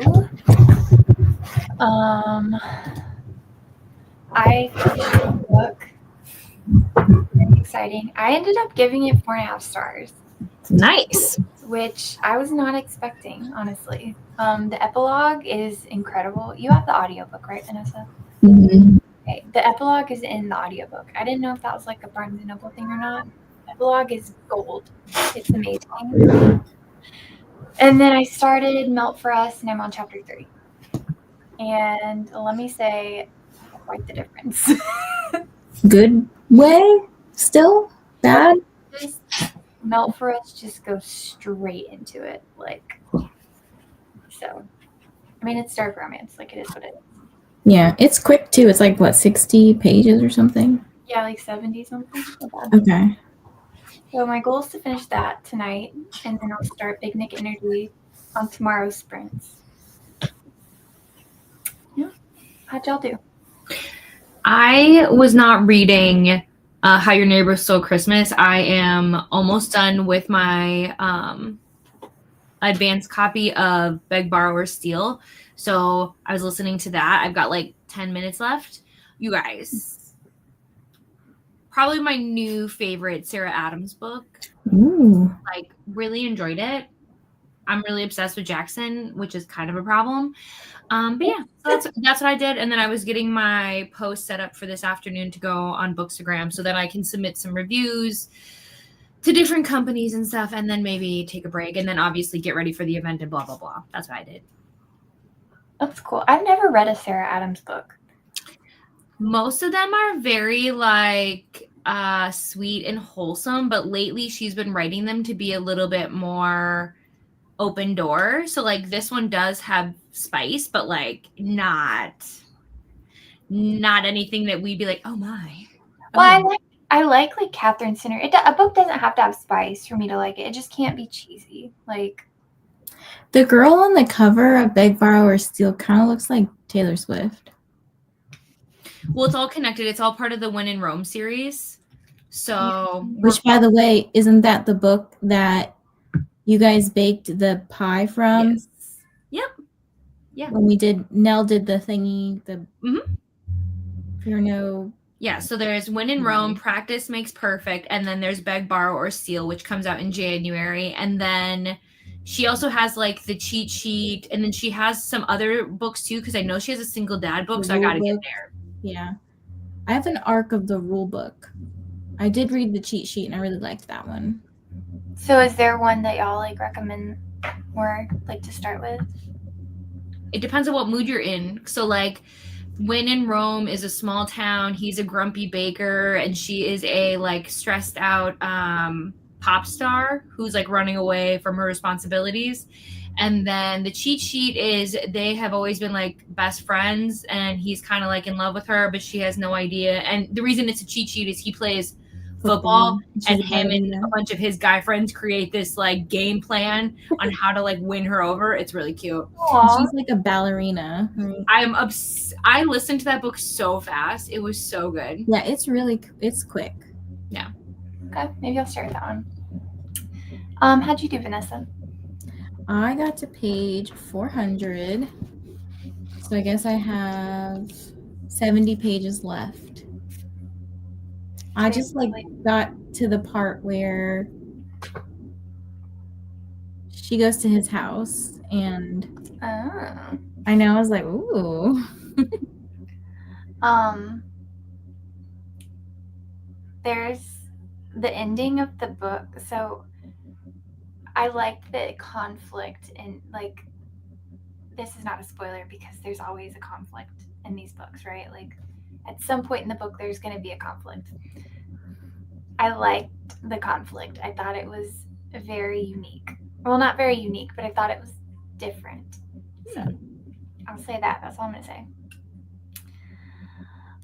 I finished the book. Very exciting. I ended up giving it 4.5 stars. Nice. Which I was not expecting, honestly. The epilogue is incredible. You have the audiobook, right, Vanessa? Mm-hmm. Okay. The epilogue is in the audiobook. I didn't know if that was like a Barnes & Noble thing or not. The epilogue is gold. It's amazing. And then I started Melt for Us, and I'm on chapter 3. And let me say, quite the difference. Good way? Still? Bad? Just Melt for Us just goes straight into it. Like, so. I mean, it's dark romance. Like, it is what it is. Yeah, it's quick too. It's like, what, 60 pages or something? Yeah, like 70 something. Okay. So my goal is to finish that tonight, and then I'll start Big Nick Energy on tomorrow's sprints. Yeah. How'd y'all do? I was not reading How Your Neighbor Stole Christmas. I am almost done with my advanced copy of Beg, Borrow, or Steal. So I was listening to that. I've got like 10 minutes left. You guys, probably my new favorite Sarah Adams book. Ooh. Like, really enjoyed it. I'm really obsessed with Jackson, which is kind of a problem. But yeah, so that's what I did. And then I was getting my post set up for this afternoon to go on Bookstagram so that I can submit some reviews to different companies and stuff, and then maybe take a break, and then obviously get ready for the event and blah, blah, blah. That's what I did. That's cool. I've never read a Sarah Adams book. Most of them are very like sweet and wholesome, but lately she's been writing them to be a little bit more open door. So like this one does have spice, but like not anything that we'd be like, oh my. Well, I like Catherine Sinner. A book doesn't have to have spice for me to like it. It just can't be cheesy. Like the girl on the cover of Beg, Borrow, or Steal kind of looks like Taylor Swift. Well, it's all connected. It's all part of the When in Rome series. So, which, by the way, isn't that the book that you guys baked the pie from? Yes. Yep. Yeah. When Nell did the thingy, Yeah, so there's When in Rome, Practice Makes Perfect, and then there's Beg, Borrow, or Steal, which comes out in January. And then she also has like the cheat sheet, and then she has some other books too, because I know she has a single dad book, so I gotta get there. Yeah. I have an arc of the rule book. I did read the cheat sheet, and I really liked that one. So is there one that y'all like recommend or like to start with? It depends on what mood you're in. So like When in Rome is a small town. He's a grumpy baker, and she is a like stressed out pop star who's like running away from her responsibilities. And then the cheat sheet is they have always been like best friends, and he's kind of like in love with her, but she has no idea. And the reason it's a cheat sheet is he plays football, and him and a bunch of his guy friends create this like game plan on how to like win her over. It's really cute. She's like a ballerina. I listened to that book so fast. It was so good. Yeah, it's quick. Yeah. Okay, maybe I'll start with that one. How'd you do, Vanessa? I got to page 400. So I guess I have 70 pages left. I just like got to the part where she goes to his house, and I know, I was like, ooh. There's the ending of the book. So I like the conflict, and like, this is not a spoiler because there's always a conflict in these books, right? Like at some point in the book, there's going to be a conflict. I liked the conflict. I thought it was very unique. Well, not very unique, but I thought it was different. So I'll say that. That's all I'm going to say.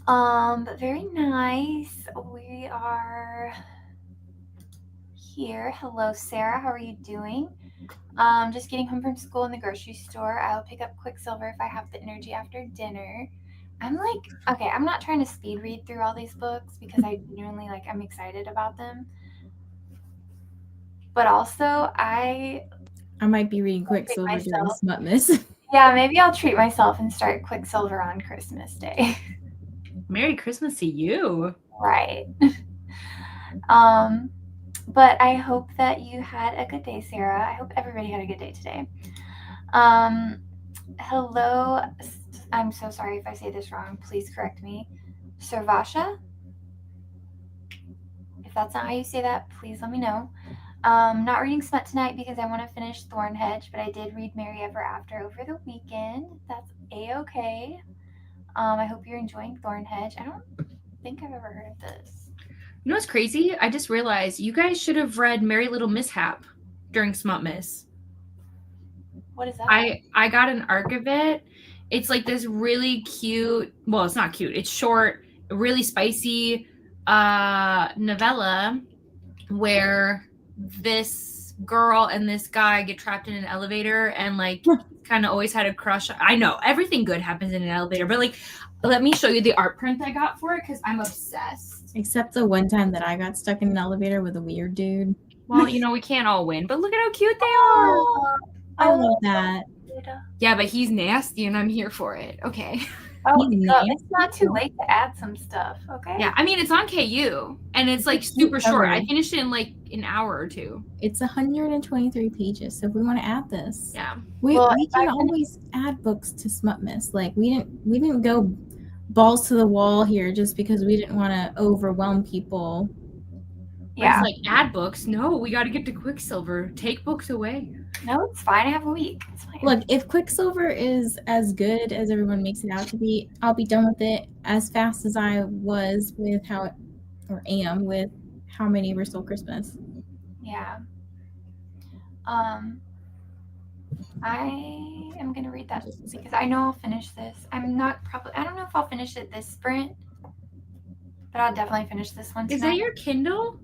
But very nice. We are here. Hello, Sarah. How are you doing? Just getting home from school in the grocery store. I'll pick up Quicksilver if I have the energy after dinner. I'm like, okay, I'm not trying to speed read through all these books because I genuinely I'm excited about them. But also, I might be reading Quicksilver during SMUTMAS. Yeah, maybe I'll treat myself and start Quicksilver on Christmas Day. Merry Christmas to you. Right. But I hope that you had a good day, Sarah. I hope everybody had a good day today. Hello. I'm so sorry if I say this wrong. Please correct me. Servasha? If that's not how you say that, please let me know. Not reading Smut tonight because I want to finish Thornhedge, but I did read Merry Ever After over the weekend. That's a-okay. I hope you're enjoying Thornhedge. I don't think I've ever heard of this. You know what's crazy? I just realized you guys should have read Merry Little Mishap during SMUTMAS. What is that? I got an arc of it. It's like this really cute, well, it's not cute. It's short, really spicy novella where this girl and this guy get trapped in an elevator and like kind of always had a crush. I know everything good happens in an elevator, but like, let me show you the art print I got for it because I'm obsessed. Except the one time that I got stuck in an elevator with a weird dude. Well, you know, we can't all win, but look at how cute they are. I love that. Yeah, but he's nasty and I'm here for it. Okay. Oh, no, it's not too late to add some stuff, okay? Yeah, I mean, it's on KU and it's like super short. I finished it in like an hour or two. It's 123 pages, so if we want to add this, yeah, we can always add books to SMUTMAS. Like we didn't go balls to the wall here just because we didn't want to overwhelm people. Yeah, it's like add books. No, we got to get to Quicksilver. Take books away. No, it's fine. I have a week. It's fine. Look, if Quicksilver is as good as everyone makes it out to be, I'll be done with it as fast as I was with am with How Many Ever Stole Christmas. Yeah. I am gonna read that because I know I'll finish this. I don't know if I'll finish it this sprint, but I'll definitely finish this one tonight. Is that your Kindle?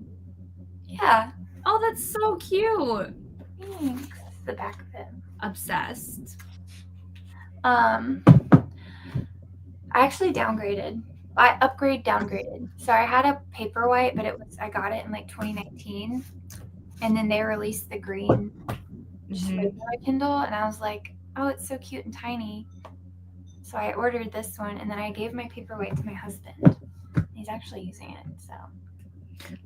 Yeah. Oh, that's so cute. Thanks. The back of it. Obsessed. I actually downgraded. I downgraded. So I had a Paperwhite, but I got it in like 2019, and then they released the green regular Kindle, and I was like, oh, it's so cute and tiny. So I ordered this one, and then I gave my Paperwhite to my husband. He's actually using it, so.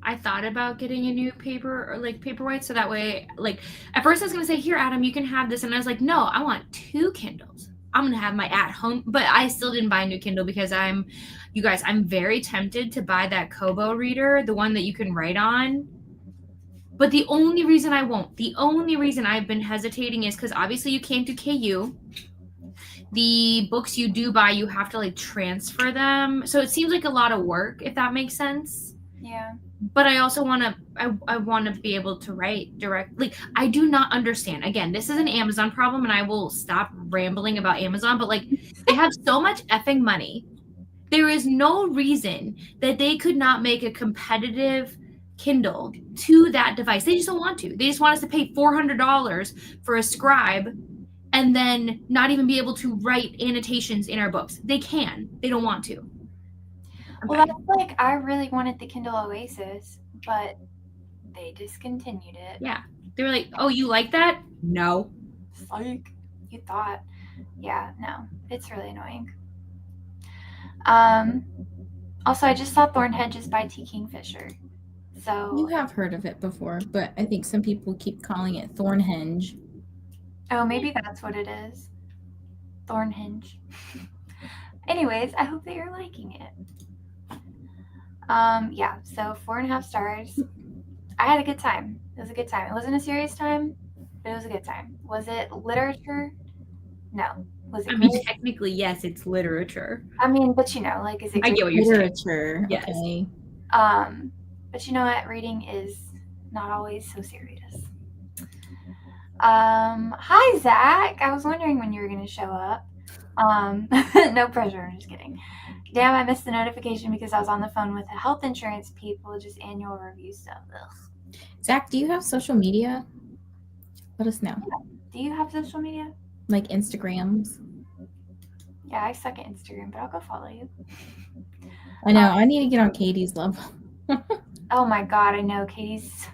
I thought about getting a new Paperwhite, so that way, like, at first I was gonna say, here, Adam, you can have this, and I was like, no, I want 2 Kindles. I'm gonna have my at home, but I still didn't buy a new Kindle because I'm very tempted to buy that Kobo reader, the one that you can write on. But the only reason I've been hesitating is because obviously you can't do KU. The books you do buy, you have to like transfer them, so it seems like a lot of work, if that makes sense. Yeah. But I also want to be able to write directly. I do not understand. Again, this is an Amazon problem, and I will stop rambling about Amazon, but like they have so much effing money. There is no reason that they could not make a competitive Kindle to that device. They just don't want to. They just want us to pay $400 for a scribe and then not even be able to write annotations in our books. They can. They don't want to. Well, that's like, I really wanted the Kindle Oasis, but they discontinued it. Yeah. They were like, oh, you like that? No. It's like, you thought. Yeah, no. It's really annoying. Also, I just saw Thornhedges by T. Kingfisher. So you have heard of it before, but I think some people keep calling it Thornhenge. Oh, maybe that's what it is. Thornhenge. Anyways, I hope that you're liking it. Yeah, so 4.5 stars. I had a good time. It was a good time. It wasn't a serious time, but it was a good time. Was it literature? No. Was it? I mean, technically, yes, it's literature. I mean, but you know, like, is it? I get what you're literature? Yes. Okay. But you know what? Reading is not always so serious. Hi, Zach. I was wondering when you were going to show up. No pressure. I'm just kidding. Damn, I missed the notification because I was on the phone with the health insurance people, just annual review stuff. Ugh. Zach, do you have social media? Let us know. Yeah. Do you have social media? Like Instagrams? Yeah, I suck at Instagram, but I'll go follow you. I know. I need to get on Katie's level. Oh my God, I know. Katie's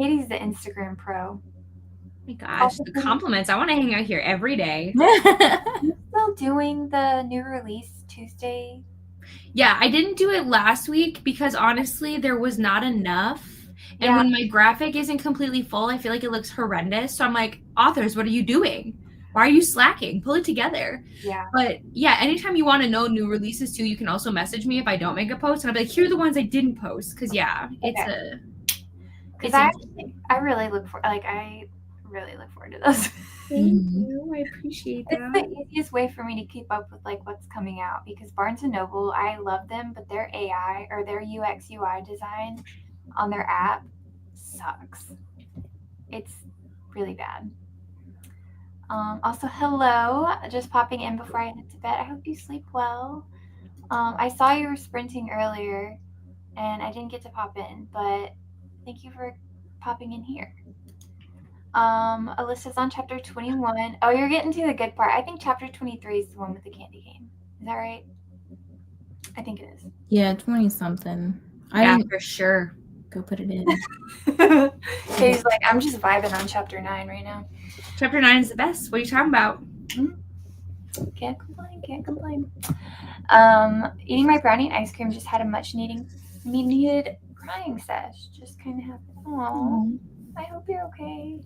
Katie's the Instagram pro. Oh my gosh, the compliments. I want to hang out here every day. You still doing the new release Tuesday? Yeah, I didn't do it last week because honestly, there was not enough. And Yeah. when my graphic isn't completely full, I feel like it looks horrendous. So I'm like, authors, what are you doing? Why are you slacking? Pull it together. Yeah. But yeah, anytime you want to know new releases too, you can also message me if I don't make a post. And I'll be like, here are the ones I didn't post. Because yeah, it's Okay. it's I really look forward to those. Thank you. I appreciate that. It's the easiest way for me to keep up with like what's coming out because Barnes and Noble, I love them, but their AI or their UX UI design on their app sucks. It's really bad. Also, hello, just popping in before I head to bed. I hope you sleep well. I saw you were sprinting earlier, and I didn't get to pop in, but thank you for popping in here. Alyssa's on chapter 21. Oh, you're getting to the good part. I think chapter 23 is the one with the candy cane. Is that right? I think it is. Yeah, 20-something. Yeah, for sure. Go put it in. Katie's like, I'm just vibing on chapter 9 right now. Chapter 9 is the best. What are you talking about? Can't complain. Eating my brownie and ice cream just had a much needed crying sesh. Just kind of happened. Aww. I hope you're okay.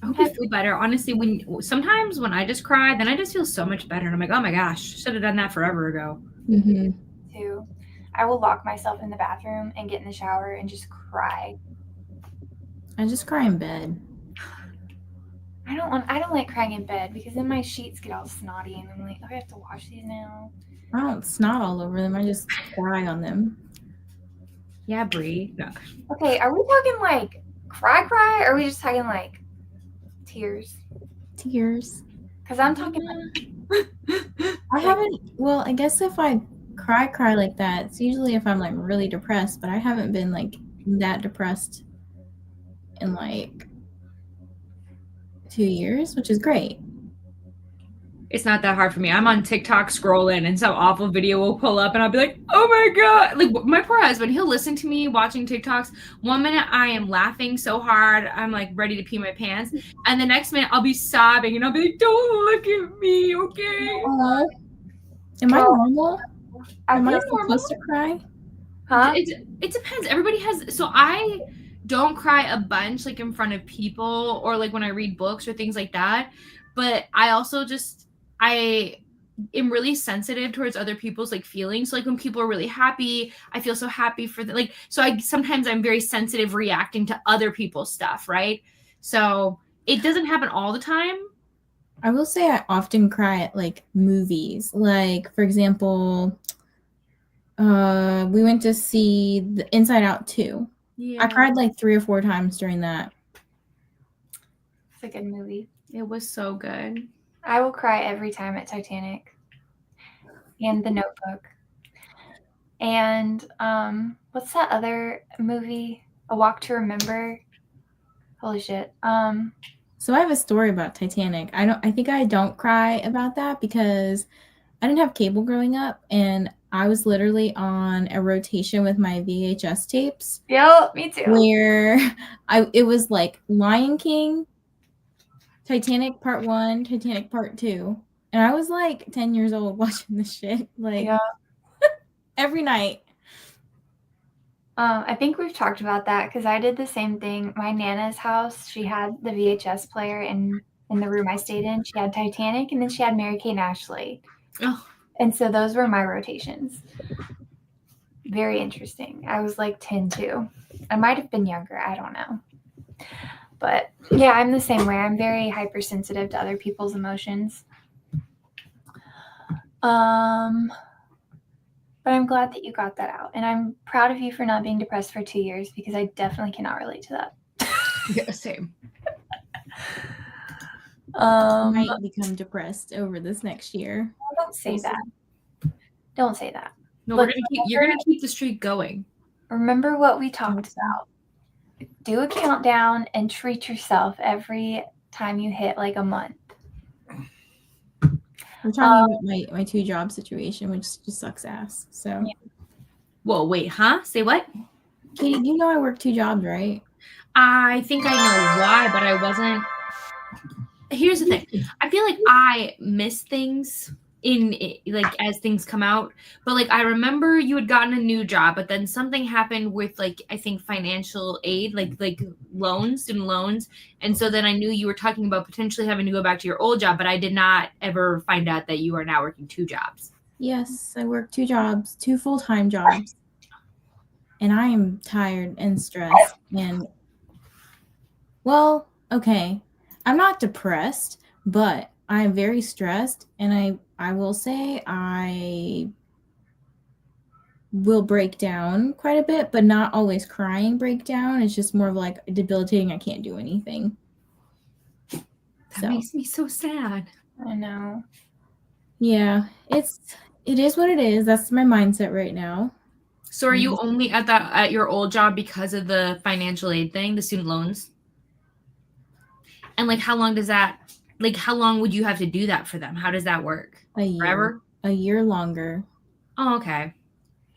I hope you feel better. Honestly, sometimes when I just cry, then I just feel so much better. And I'm like, oh my gosh, should have done that forever ago. Too. I will lock myself in the bathroom and get in the shower and just cry. I just cry in bed. I don't like crying in bed because then my sheets get all snotty and I'm like, oh, I have to wash these now. I don't snot all over them. I just cry on them. Yeah, Brie. No. Okay, are we talking like cry, or are we just talking like tears? Tears. Because I'm talking like... I haven't... Well, I guess if I cry like that, it's usually if I'm like really depressed, but I haven't been like that depressed in like 2 years, which is great. It's not that hard for me. I'm on TikTok scrolling and some awful video will pull up and I'll be like, oh my God. Like my poor husband, he'll listen to me watching TikToks. 1 minute I am laughing so hard, I'm like ready to pee my pants. And the next minute I'll be sobbing and I'll be like, don't look at me, okay? Am I normal? Am I normal? supposed to cry? Huh? It depends. Everybody has, so I don't cry a bunch like in front of people or like when I read books or things like that. But I also I am really sensitive towards other people's like feelings. So, like when people are really happy, I feel so happy for them. Like, so sometimes I'm very sensitive reacting to other people's stuff, right? So it doesn't happen all the time. I will say I often cry at like movies. Like, for example, we went to see the Inside Out 2. Yeah. I cried like 3 or 4 times during that. It's a good movie. It was so good. I will cry every time at Titanic and The Notebook. And what's that other movie? A Walk to Remember. Holy shit. So I have a story about Titanic. I think I don't cry about that because I didn't have cable growing up and I was literally on a rotation with my VHS tapes. Yep, me too. Where it was like Lion King, Titanic Part 1, Titanic Part 2. And I was like 10 years old watching this shit. Like every night. I think we've talked about that because I did the same thing. My Nana's house, she had the VHS player in the room I stayed in. She had Titanic and then she had Mary Kate and Ashley. Oh. And so those were my rotations. Very interesting. I was like 10 too. I might have been younger. I don't know. But yeah, I'm the same way. I'm very hypersensitive to other people's emotions. But I'm glad that you got that out. And I'm proud of you for not being depressed for 2 years because I definitely cannot relate to that. Yeah, same. I might become depressed over this next year. Don't say that. Don't say that. No, you're gonna keep the streak going. Remember what we talked about. Do a countdown and treat yourself every time you hit like a month. I'm talking about my 2-job situation, which just sucks ass. So. Yeah. Whoa, wait, huh? Say what? Katie, you know I work 2 jobs, right? I think I know why, but I wasn't. Here's the thing. I feel like I miss things like as things come out, but like I remember you had gotten a new job, but then something happened with like I think financial aid, like loans, student loans, and so then I knew you were talking about potentially having to go back to your old job, but I did not ever find out that you are now working 2 jobs. Yes, I work 2 jobs, 2 full-time jobs. And I am tired and stressed and well, okay. I'm not depressed, but I'm very stressed and I will say I will break down quite a bit, but not always crying breakdown. It's just more of like debilitating, I can't do anything. That makes me so sad. I know. Yeah, it is what it is. That's my mindset right now. So are you only at your old job because of the financial aid thing, the student loans? And like how long would you have to do that for them? How does that work? A year. Forever? A year longer. Oh, okay.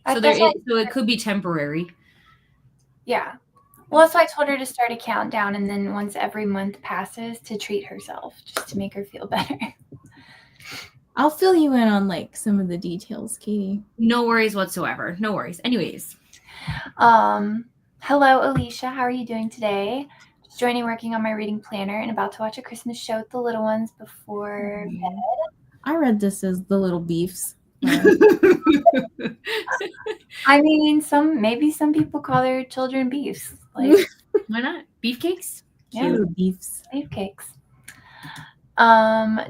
So it could be temporary. Yeah. Well, that's why I told her to start a countdown, and then once every month passes to treat herself, just to make her feel better. I'll fill you in on like some of the details, Katie. No worries whatsoever. No worries. Anyways. Hello, Alicia. How are you doing today? Just joining working on my reading planner and about to watch a Christmas show with the little ones before bed. I read this as The Little Beefs. I mean, maybe some people call their children beefs. Like, why not? Beefcakes? Yeah, Little beefs. Beefcakes.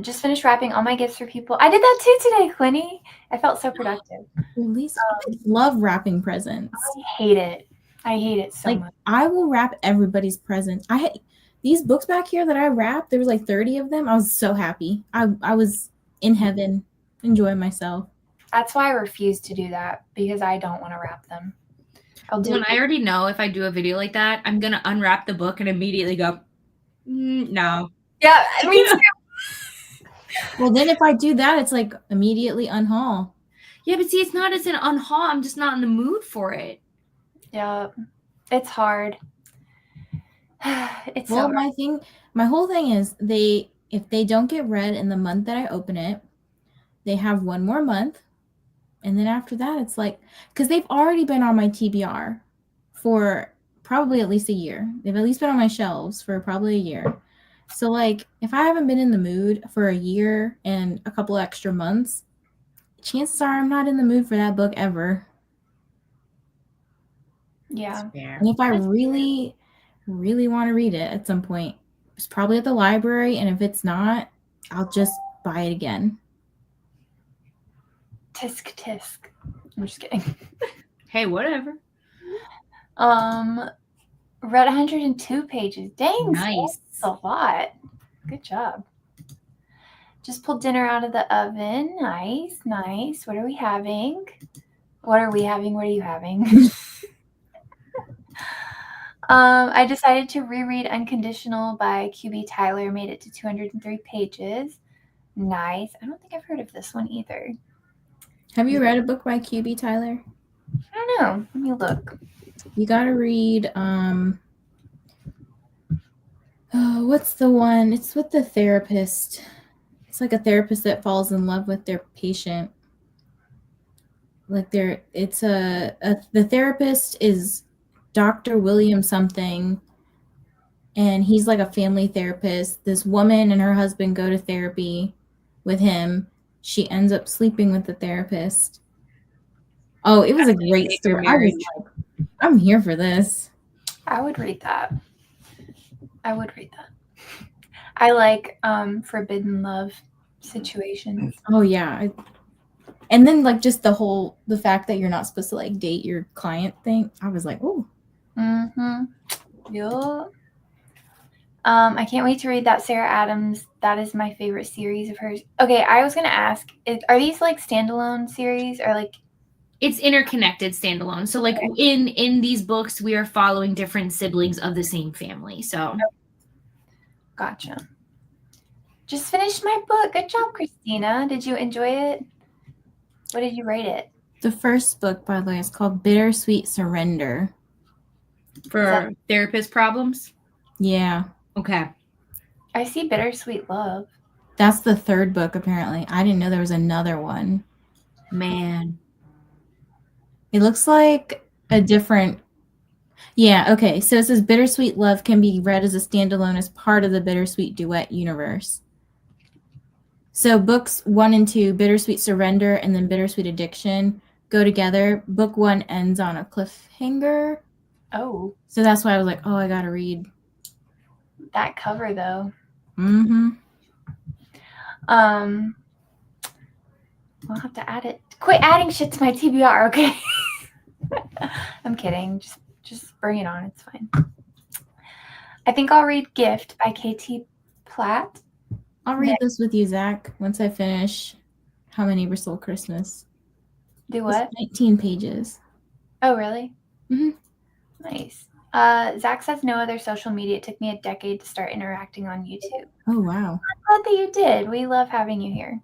Just finished wrapping all my gifts for people. I did that too today, Quinny. I felt so productive. At least I love wrapping presents. I hate it. I hate it so much. I will wrap everybody's presents. I had these books back here that I wrapped. There was like 30 of them. I was so happy. I was in heaven, enjoying myself. That's why I refuse to do that, because I don't want to wrap them. I already know if I do a video like that, I'm gonna unwrap the book and immediately go, no. Yeah, I mean. Well, then if I do that, it's like immediately unhaul. Yeah, but see, it's not as an unhaul. I'm just not in the mood for it. Yeah, it's hard. It's well, my whole thing is if they don't get read in the month that I open it, they have one more month. And then after that, it's like, because they've already been on my TBR for probably at least a year. They've at least been on my shelves for probably a year. So like, if I haven't been in the mood for a year and a couple extra months, chances are I'm not in the mood for that book ever. Yeah. And if I really, really want to read it at some point, it's probably at the library. And if it's not, I'll just buy it again. Tisk tisk. I'm just kidding. Hey, whatever. Read 102 pages. Dang, nice. That's a lot. Good job. Just pulled dinner out of the oven. Nice, nice. What are we having? What are we having? What are you having? I decided to reread Unconditional by QB Tyler. Made it to 203 pages. Nice. I don't think I've heard of this one either. Have you read a book by QB Tyler? I don't know. Let me look. You gotta read what's the one? It's with the therapist. It's like a therapist that falls in love with their patient. Like the therapist is Dr. William something, and he's like a family therapist. This woman and her husband go to therapy with him. She ends up sleeping with the therapist. Oh, it was a great story. I was like, I'm here for this. I would read that. I like forbidden love situations. Oh yeah. And then like just the fact that you're not supposed to like date your client thing. I was like, oh. Mm-hmm. Yeah. I can't wait to read that Sarah Adams. That is my favorite series of hers. Okay, I was gonna ask, are these like standalone series or like? It's interconnected standalone. So like in these books, we are following different siblings of the same family. So. Gotcha. Just finished my book. Good job, Christina. Did you enjoy it? What did you rate it? The first book, by the way, is called Bittersweet Surrender. For therapist problems? Yeah. Okay. I see Bittersweet Love. That's the third book, apparently. I didn't know there was another one. Man. It looks like a different... Yeah, okay. So it says Bittersweet Love can be read as a standalone as part of the Bittersweet Duet universe. So books 1 and 2, Bittersweet Surrender and then Bittersweet Addiction, go together. Book 1 ends on a cliffhanger. Oh. So that's why I was like, oh, I gotta read. That cover, though. Mm-hmm. I'll have to add it. Quit adding shit to my TBR, okay? I'm kidding. Just bring it on. It's fine. I think I'll read Gift by KT Platt. I'll read this with you, Zach, once I finish How My Neighbor Stole Christmas. Do what? It's 19 pages. Oh, really? Mm-hmm. Nice. Zach says no other social media. It took me a decade to start interacting on YouTube. Oh, wow. I'm glad that you did. We love having you here.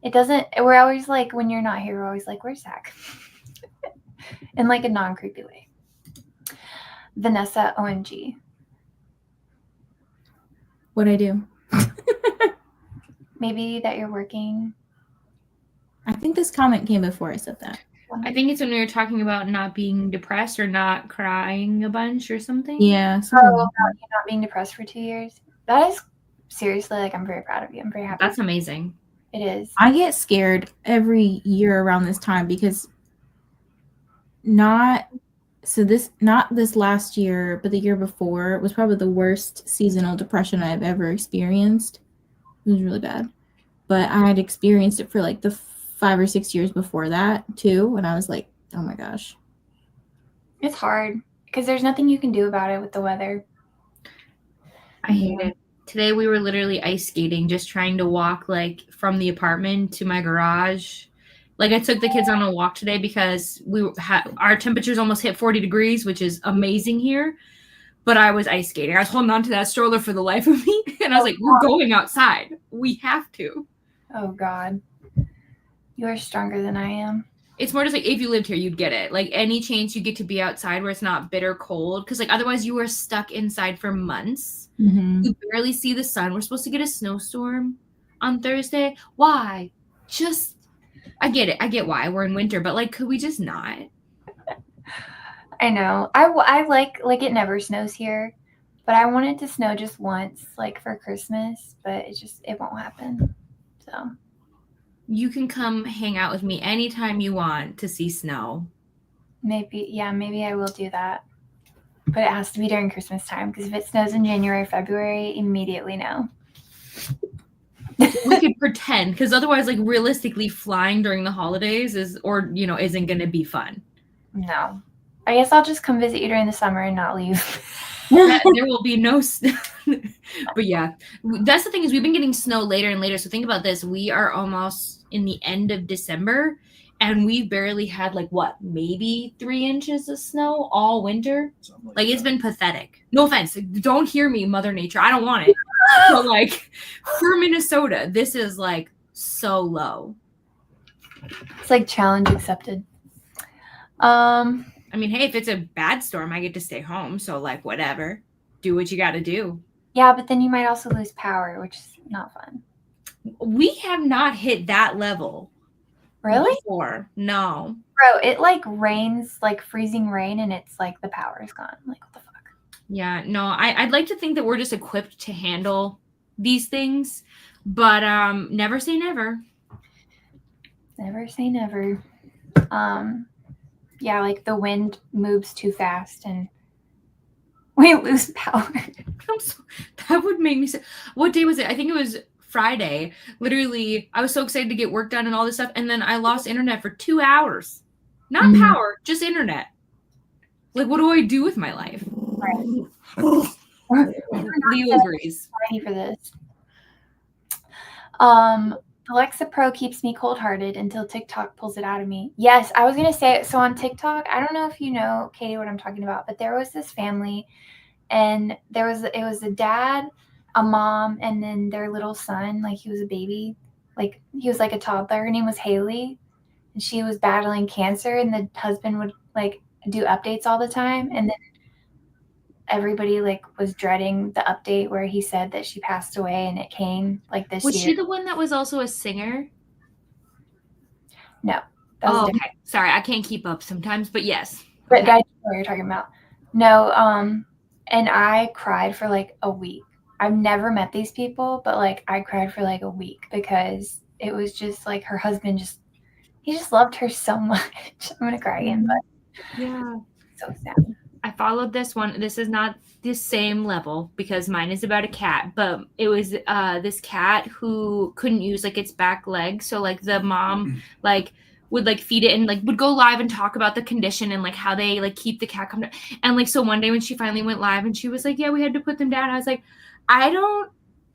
It doesn't, we're always like, when you're not here, we're always like, where's Zach? In like a non-creepy way. Vanessa, OMG. What'd I do? Maybe that you're working. I think this comment came before I said that. I think it's when we were talking about not being depressed or not crying a bunch or something. Yeah. Oh, about you not being depressed for 2 years. That is seriously, like, I'm very proud of you. I'm very happy. That's amazing. It is. I get scared every year around this time because not this last year, but the year before was probably the worst seasonal depression I've ever experienced. It was really bad. But I had experienced it for like the 5 or 6 years before that too. And I was like, oh my gosh. It's hard because there's nothing you can do about it with the weather. I hate it. Today we were literally ice skating, just trying to walk like from the apartment to my garage. Like I took the kids on a walk today because our temperatures almost hit 40 degrees, which is amazing here. But I was ice skating. I was holding on to that stroller for the life of me. And I was like, we're going outside. We have to. Oh, God. You are stronger than I am. It's more just like if you lived here, you'd get it. Like any chance you get to be outside where it's not bitter cold. Because like otherwise you are stuck inside for months. Mm-hmm. You barely see the sun. We're supposed to get a snowstorm on Thursday. Why? I get it. I get why. We're in winter. But like, could we just not? I know. I like it never snows here. But I want it to snow just once, like for Christmas. But it won't happen. So. You can come hang out with me anytime you want to see snow. Maybe I will do that. But it has to be during Christmas time because if it snows in January, February, immediately no. We could pretend because otherwise, like realistically, flying during the holidays isn't going to be fun. No. I guess I'll just come visit you during the summer and not leave. There will be no snow. But yeah, that's the thing is we've been getting snow later and later. So think about this. We are almost in the end of December and we've barely had maybe 3 inches of snow all winter. Like it's been pathetic. No offense. Don't hear me, Mother Nature. I don't want it. But like for Minnesota, this is like so low. It's like challenge accepted. I mean, hey, if it's a bad storm, I get to stay home. So like whatever. Do what you got to do. Yeah, but then you might also lose power, which is not fun. We have not hit that level. Really? Before. No. Bro, it like rains, like freezing rain, and it's like the power is gone. Like, what the fuck? Yeah, no, I'd like to think that we're just equipped to handle these things, but never say never. Never say never. Yeah, like the wind moves too fast and we lose power. That would make me say, what day was it? I think it was Friday. Literally, I was so excited to get work done and all this stuff, and then I lost internet for 2 hours. Not power, just internet. Like, what do I do with my life? Right. Leo agrees. Ready for this. Alexa Pro keeps me cold-hearted until TikTok pulls it out of me. Yes, I was going to say, so on TikTok, I don't know if you know, Katie, what I'm talking about, but there was this family, and it was a dad, a mom, and then their little son, like he was a baby, like he was like a toddler. Her name was Haley, and she was battling cancer, and the husband would like do updates all the time, and then everybody like was dreading the update where he said that she passed away, and it came like this Was year. she the one that was also a singer? No. That was okay. Sorry, I can't keep up sometimes, but yes. But I know what you're talking about. No, and I cried for like a week. I've never met these people, but like I cried for like a week because it was just like her husband he just loved her so much. I'm gonna cry again, but yeah, so sad. I followed this one. This is not the same level because mine is about a cat, but it was this cat who couldn't use like its back leg, so like the mom like would like feed it and like would go live and talk about the condition and like how they like keep the cat calm down. And like so one day when she finally went live and she was like, yeah, we had to put them down, I was like,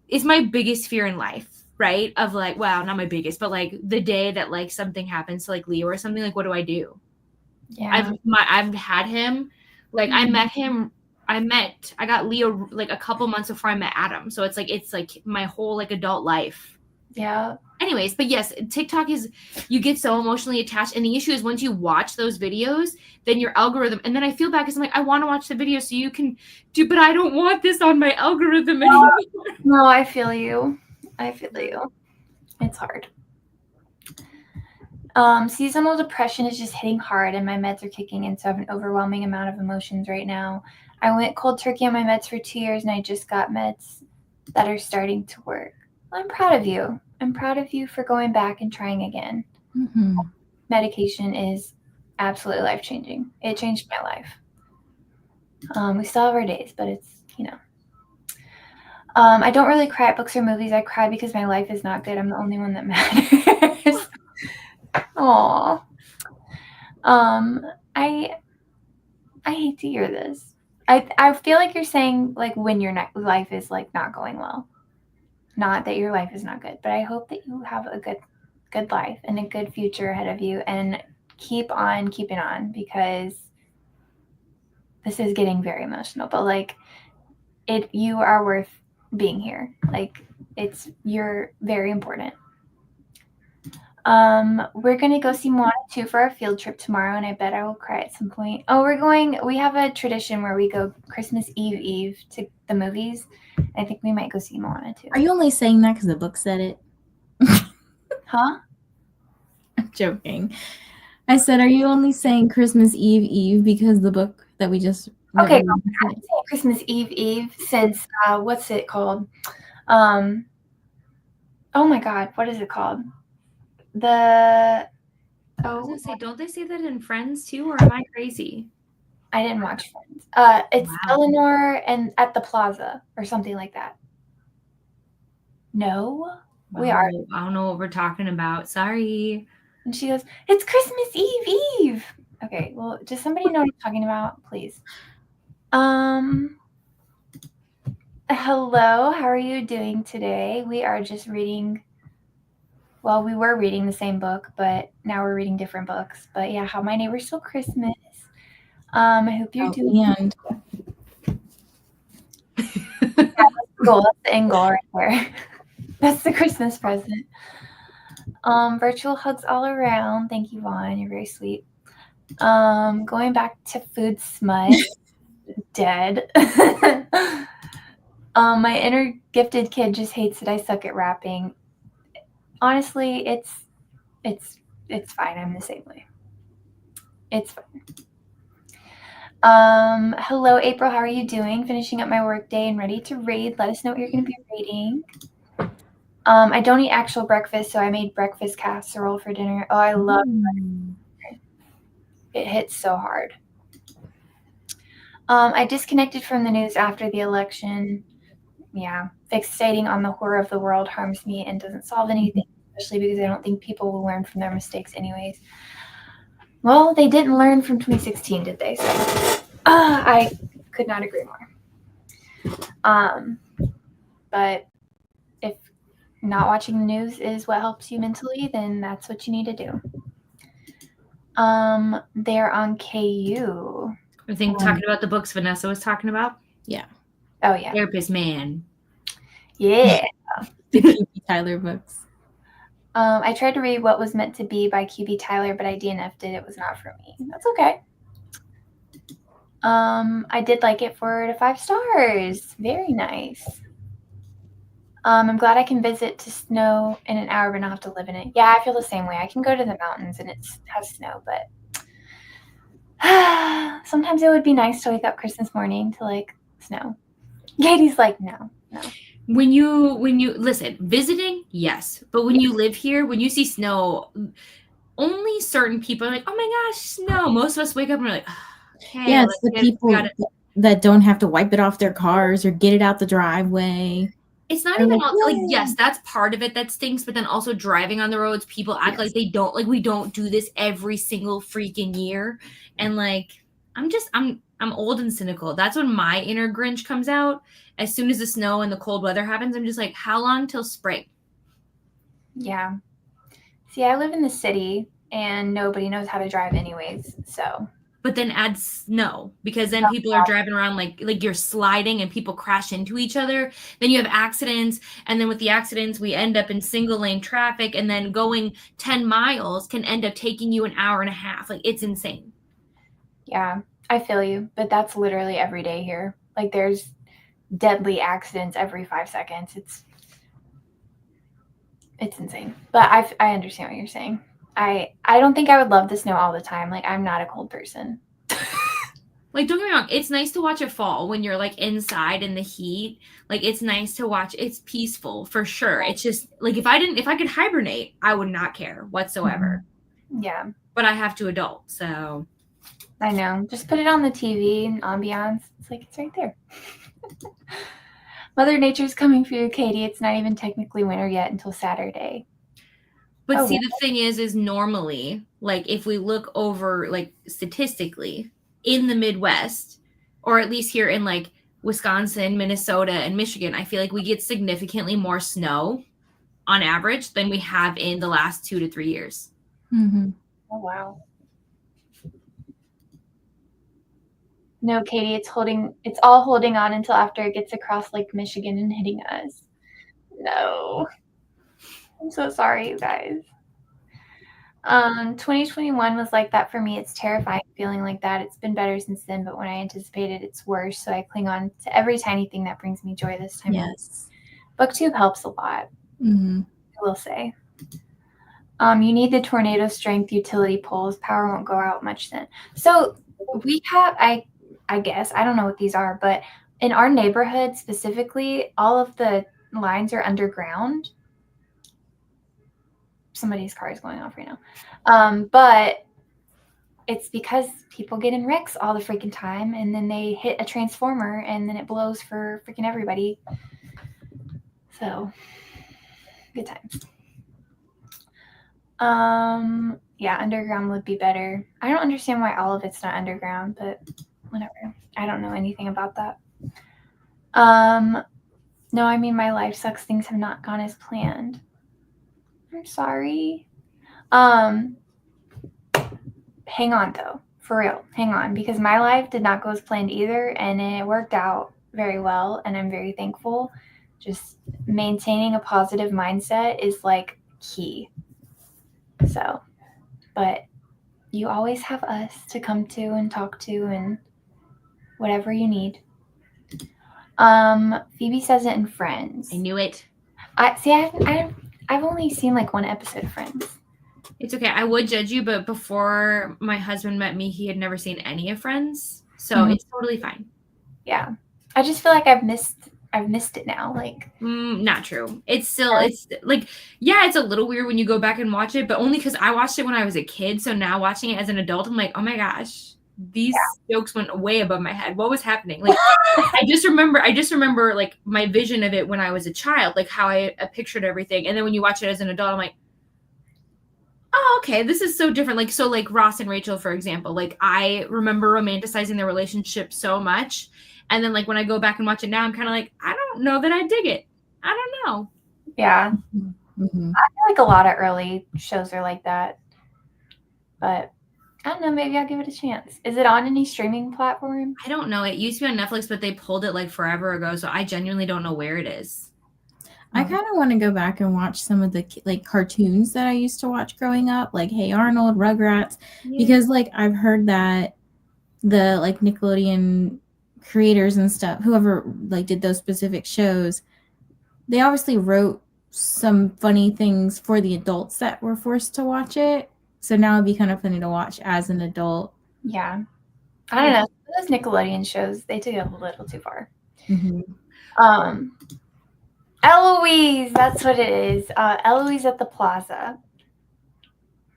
it's my biggest fear in life, right? Of like, wow, not my biggest, but like the day that like something happens to like Leo or something, like what do I do? Yeah, I've had him, like I got Leo like a couple months before I met Adam, so it's like my whole like adult life. Yeah. Anyways, but yes, TikTok is, you get so emotionally attached, and the issue is once you watch those videos, then your algorithm, and then I feel bad because I'm like, I want to watch the video so you can do, but I don't want this on my algorithm anymore. No, I feel you. It's hard. Seasonal depression is just hitting hard, and my meds are kicking in, so I have an overwhelming amount of emotions right now. I went cold turkey on my meds for 2 years, and I just got meds that are starting to work. I'm proud of you. I'm proud of you for going back and trying again. Mm-hmm. Medication is absolutely life-changing. It changed my life. We still have our days, but it's, I don't really cry at books or movies. I cry because my life is not good. I'm the only one that matters. Aw. I hate to hear this. I feel like you're saying like when your life is like not going well. Not that your life is not good, but I hope that you have a good life and a good future ahead of you, and keep on keeping on, because this is getting very emotional, but like you are worth being here. Like you're very important. We're gonna go see Moana 2 for our field trip tomorrow, and I bet I will cry at some point. Oh, we have a tradition where we go Christmas Eve to the movies. I think we might go see Moana 2. Are you only saying that because the book said it? Huh? I'm joking. I said, are you only saying Christmas Eve because the book that we just read? Okay, I've been saying Christmas Eve since what's it called? Oh my God, what is it called? I was gonna say, don't they say that in Friends too, or am I crazy? I didn't watch Friends. It's Eleanor and at the Plaza or something like that. No, we are. I don't know what we're talking about. Sorry. And she goes, "It's Christmas Eve." Okay, well, does somebody know what I'm talking about, please? Hello, how are you doing today? We are just reading. Well, we were reading the same book, but now we're reading different books. But yeah, How My Neighbor Stole Christmas. I hope you're doing. That's the end goal right there. That's the Christmas present. Virtual hugs all around. Thank you, Vaughn. You're very sweet. Going back to food smut. Dead. My inner gifted kid just hates that I suck at rapping. Honestly, it's fine. I'm the same way. It's fine. Hello, April. How are you doing? Finishing up my work day and ready to read. Let us know what you're going to be reading. I don't eat actual breakfast, so I made breakfast casserole for dinner. Oh, I love it. It hits so hard. I disconnected from the news after the election. Yeah, fixating on the horror of the world harms me and doesn't solve anything, especially because I don't think people will learn from their mistakes anyways. Well, they didn't learn from 2016, did they? So, I could not agree more. But if not watching the news is what helps you mentally, then that's what you need to do. They're on KU. I think talking about the books Vanessa was talking about. Yeah. Oh yeah. Therapist Man. Yeah. The QB Tyler books. I tried to read What Was Meant to Be by QB Tyler, but I DNF'd it. It was not for me. That's okay. I did like it 4 to 5 stars. Very nice. I'm glad I can visit to snow in an hour but not have to live in it. Yeah, I feel the same way. I can go to the mountains and it has snow, but sometimes it would be nice to wake up Christmas morning to like snow. Katie's like, no. When you listen, visiting, yes, but when you live here, when you see snow, only certain people are like, oh my gosh, snow. Most of us wake up and we're like, okay, Yeah, it's the people that don't have to wipe it off their cars or get it out the driveway. It's not even like, yes, that's part of it that stinks, but then also driving on the roads, people act like they don't, like we don't do this every single freaking year. And like, I'm old and cynical. That's when my inner Grinch comes out. As soon as the snow and the cold weather happens, I'm just like, how long till spring? Yeah. See, I live in the city and nobody knows how to drive anyways, so. But then add snow, because then people are driving around like you're sliding and people crash into each other. Then you have accidents. And then with the accidents, we end up in single lane traffic, and then going 10 miles can end up taking you an hour and a half. Like, it's insane. Yeah, I feel you. But that's literally every day here. Like, there's deadly accidents every 5 seconds. It's insane. But I understand what you're saying. I don't think I would love the snow all the time. Like, I'm not a cold person. Like, don't get me wrong, it's nice to watch it fall when you're like inside in the heat. Like, it's nice to watch. It's peaceful for sure. It's just like, if I could hibernate, I would not care whatsoever. Yeah. But I have to adult, so. I know. Just put it on the TV and ambiance. It's like, it's right there. Mother Nature's coming for you, Katie. It's not even technically winter yet until Saturday. But see, the thing is normally, like, if we look over, like, statistically, in the Midwest, or at least here in, like, Wisconsin, Minnesota, and Michigan, I feel like we get significantly more snow on average than we have in the last 2 to 3 years. Mm-hmm. Oh, wow. No, Katie, it's all holding on until after it gets across Lake Michigan and hitting us. No. I'm so sorry, you guys. 2021 was like that for me. It's terrifying feeling like that. It's been better since then, but when I anticipated, it's worse. So I cling on to every tiny thing that brings me joy this time. Yes. BookTube helps a lot. Mm-hmm. I will say. You need the tornado strength utility poles. Power won't go out much then. So we have, I guess, I don't know what these are, but in our neighborhood specifically, all of the lines are underground. Somebody's car is going off right now. But it's because people get in wrecks all the freaking time, and then they hit a transformer, and then it blows for freaking everybody. So, good times. Yeah, underground would be better. I don't understand why all of it's not underground, but whatever. I don't know anything about that. No, I mean, my life sucks. Things have not gone as planned. I'm sorry. Hang on though, for real. Hang on, because my life did not go as planned either, and it worked out very well, and I'm very thankful. Just maintaining a positive mindset is like key. So, but you always have us to come to and talk to and whatever you need. Phoebe says it in Friends. I knew it. I've only seen like one episode of Friends. It's okay. I would judge you, but before my husband met me, he had never seen any of Friends, so it's totally fine. Yeah, I just feel like I've missed it now. Like, not true. It's still, it's like, yeah, it's a little weird when you go back and watch it, but only because I watched it when I was a kid. So now watching it as an adult, I'm like, oh my gosh, these jokes went way above my head. What was happening? Like, I just remember like my vision of it when I was a child, like how I pictured everything. And then when you watch it as an adult, I'm like, oh, okay, this is so different. Like, so like Ross and Rachel, for example, like I remember romanticizing their relationship so much. And then like when I go back and watch it now, I'm kind of like, I don't know that I dig it. I don't know. Yeah. Mm-hmm. I feel like a lot of early shows are like that. But I don't know, maybe I'll give it a chance. Is it on any streaming platform? I don't know. It used to be on Netflix, but they pulled it like forever ago. So I genuinely don't know where it is. I kind of want to go back and watch some of the like cartoons that I used to watch growing up, like Hey Arnold, Rugrats, because like I've heard that the like Nickelodeon creators and stuff, whoever like did those specific shows, they obviously wrote some funny things for the adults that were forced to watch it. So now it'd be kind of funny to watch as an adult. Yeah. I don't know. Those Nickelodeon shows, they took it a little too far. Mm-hmm. Eloise, that's what it is. Eloise at the plaza.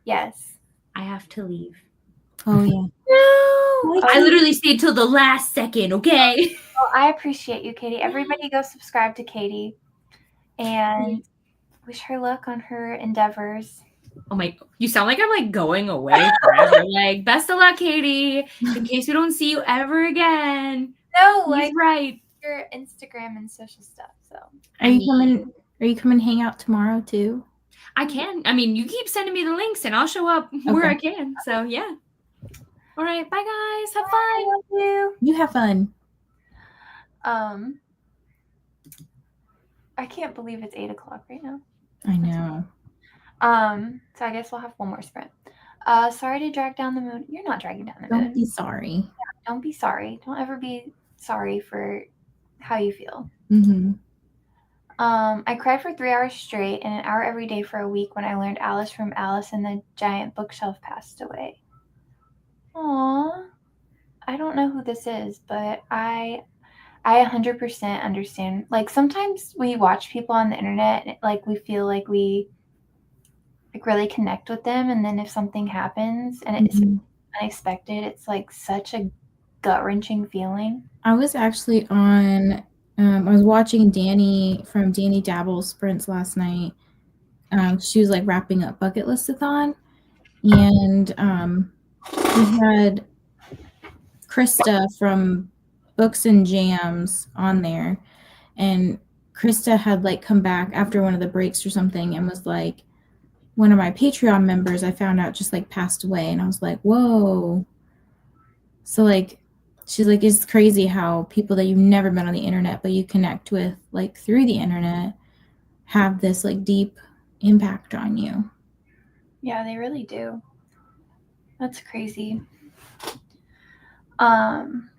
Yes. I have to leave. Oh yeah. No. I literally stayed till the last second, okay? Well, I appreciate you, Katie. Everybody go subscribe to Katie and wish her luck on her endeavors. Oh my, you sound like I'm like going away forever. Like, best of luck, Katie, in case we don't see you ever again. No, He's like right. your Instagram and social stuff. So Are you coming hang out tomorrow too? I can. I mean, you keep sending me the links and I'll show up where I can. So yeah. All right, bye guys. Have fun. love you. You have fun. I can't believe it's 8 o'clock right now. I know. So I guess we'll have one more sprint. Sorry to drag down the moon. You're not dragging down the moon. Don't be sorry. Yeah, don't be sorry. Don't ever be sorry for how you feel. Mm-hmm. I cried for 3 hours straight and an hour every day for a week when I learned Alice from Alice and the Giant Bookshelf passed away. Aww. I don't know who this is, but I 100% understand. Like sometimes we watch people on the internet and like we feel like we like really connect with them, and then if something happens and it's unexpected, it's like such a gut-wrenching feeling. I was actually on I was watching Danny from Danny Dabble's Sprints last night. She was like wrapping up Bucket Listathon, and we had Krista from Books and Jams on there, and Krista had like come back after one of the breaks or something and was like, one of my Patreon members I found out just like passed away, and I was like, whoa. So like she's like, it's crazy how people that you've never met on the internet but you connect with like through the internet have this like deep impact on you. Yeah, they really do. That's crazy. I'm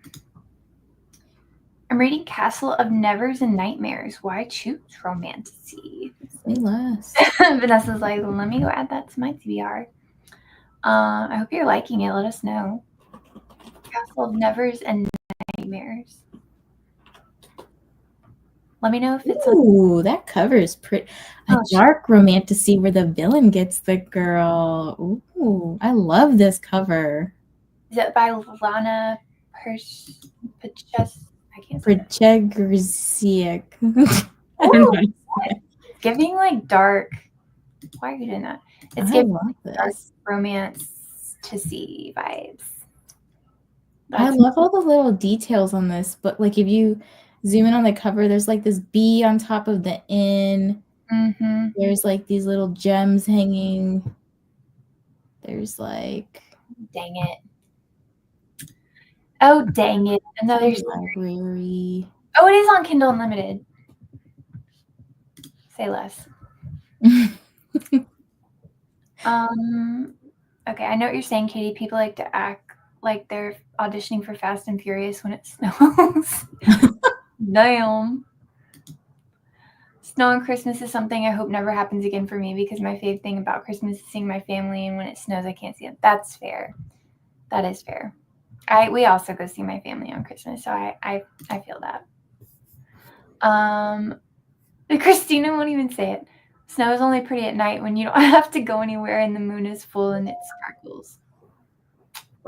reading Castle of Nevers and Nightmares. Why choose romantasy? Say less. Vanessa's like, let me go add that to my TBR. I hope you're liking it. Let us know. Castle of Nevers and Nightmares. Let me know if it's Ooh, that cover is pretty. A dark romantasy where the villain gets the girl. Ooh, I love this cover. Is it by Lana Perches? I can't say Perchegrziak. Giving like dark. Why are you doing that? It's giving dark romance to see vibes. I love all the little details on this, but like if you zoom in on the cover, there's like this bee on top of the inn. Mm-hmm. There's like these little gems hanging. There's like, dang it. Oh, dang it. Another library. Oh, it is on Kindle Unlimited. Say less. Okay, I know what you're saying, Katie. People like to act like they're auditioning for Fast and Furious when it snows. Damn. Snow on Christmas is something I hope never happens again for me because my favorite thing about Christmas is seeing my family, and when it snows, I can't see it. That's fair. That is fair. We also go see my family on Christmas, so I feel that. Christina won't even say it. Snow is only pretty at night when you don't have to go anywhere and the moon is full and it sparkles.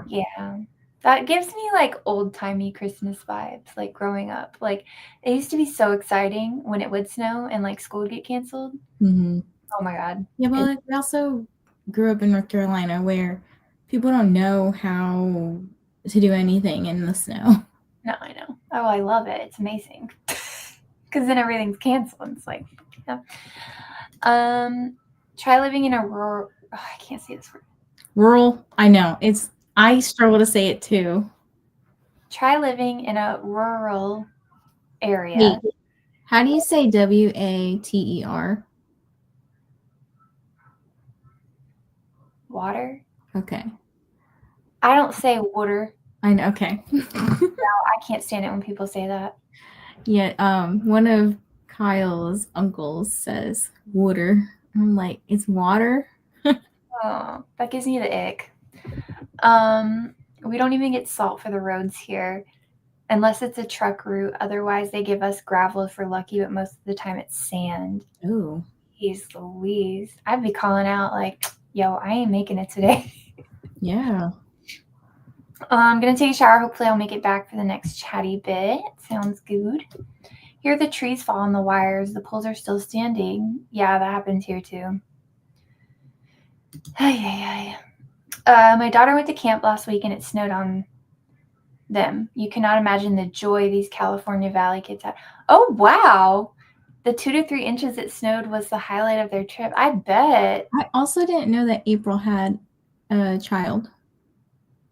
Yeah. That gives me like old-timey Christmas vibes, like growing up. Like it used to be so exciting when it would snow and like school would get canceled. Mm-hmm. Oh my God. Yeah, well, we also grew up in North Carolina where people don't know how to do anything in the snow. No, I know. Oh, I love it. It's amazing. Because then everything's canceled. It's like, yeah. Try living in a rural. Oh, I can't say this word. Rural. I know. I struggle to say it too. Try living in a rural area. Wait, how do you say WATER? Water. Okay. I don't say water. I know. Okay. I can't stand it when people say that. Yeah. One of Kyle's uncles says water. I'm like, it's water. Oh, that gives me the ick. We don't even get salt for the roads here, unless it's a truck route. Otherwise, they give us gravel if we're lucky, but most of the time it's sand. Oh. Jeez Louise. I'd be calling out like, yo, I ain't making it today. Yeah. I'm going to take a shower. Hopefully I'll make it back for the next chatty bit. Sounds good. Here the trees fall on the wires. The poles are still standing. Yeah, that happens here too. My daughter went to camp last week and it snowed on them. You cannot imagine the joy these California Valley kids had. Oh, wow. The 2 to 3 inches it snowed was the highlight of their trip. I bet. I also didn't know that April had a child.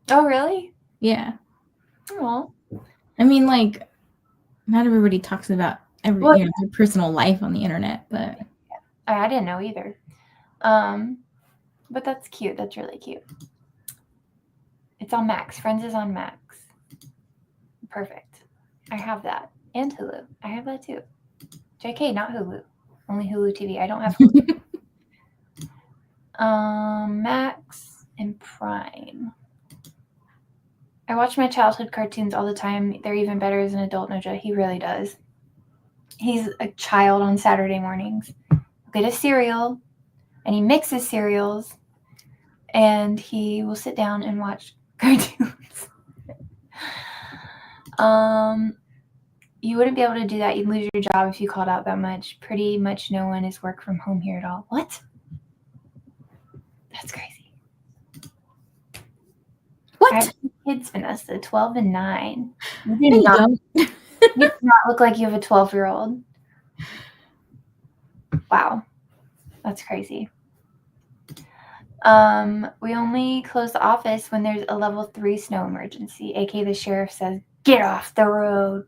Oh, really? Yeah. Oh. I mean, like, not everybody talks about Well, their personal life on the internet, but I didn't know either. But that's cute. That's really cute. It's on Max. Friends is on Max. Perfect. I have that. And Hulu. I have that too. JK, not Hulu. Only Hulu TV. I don't have Hulu. Max and Prime. I watch my childhood cartoons all the time. They're even better as an adult, Noja. He really does. He's a child on Saturday mornings. He'll get a cereal, and he mixes cereals, and he will sit down and watch cartoons. You wouldn't be able to do that. You'd lose your job if you called out that much. Pretty much no one is work from home here at all. What? That's crazy. what? I have 2 kids, Vanessa, 12 and 9. You No, do you not, don't. you do not look like you have a 12-year-old. Wow. That's crazy. We only close the office when there's a level 3 snow emergency, aka the sheriff says, "Get off the road,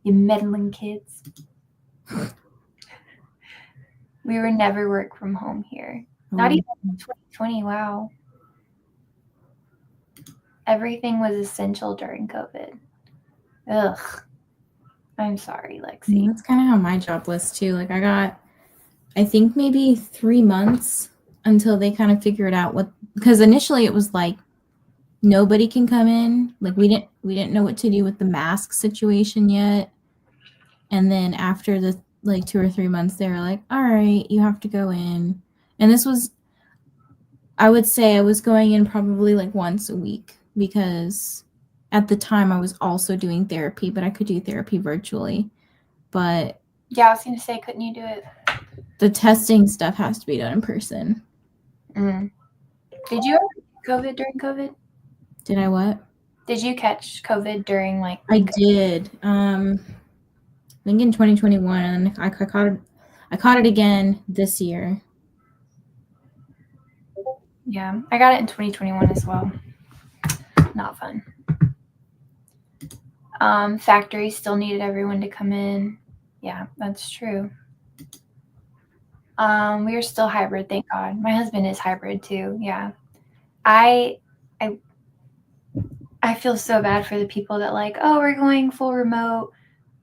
you meddling kids." We were never work from home here. Not even in 2020. Wow. Everything was essential during COVID. Ugh. I'm sorry, Lexi. That's kind of how my job was too. Like, I got, I think maybe 3 months until they kind of figured out what, because initially it was like nobody can come in. Like, we didn't know what to do with the mask situation yet. And then after the like 2 or 3 months, they were like, all right, you have to go in. And this was, I would say I was going in probably like once a week, because at the time I was also doing therapy, but I could do therapy virtually. But yeah, I was going to say, couldn't you do it? The testing stuff has to be done in person. Mm. Did you ever get COVID during COVID? Did I what? Did you catch COVID during like? I did. I think in 2021, and I caught it again this year. Yeah, I got it in 2021 as well. Not fun. Factories still needed everyone to come in. Yeah, that's true. We are still hybrid, thank God. My husband is hybrid too. Yeah. I feel so bad for the people that like, oh, we're going full remote.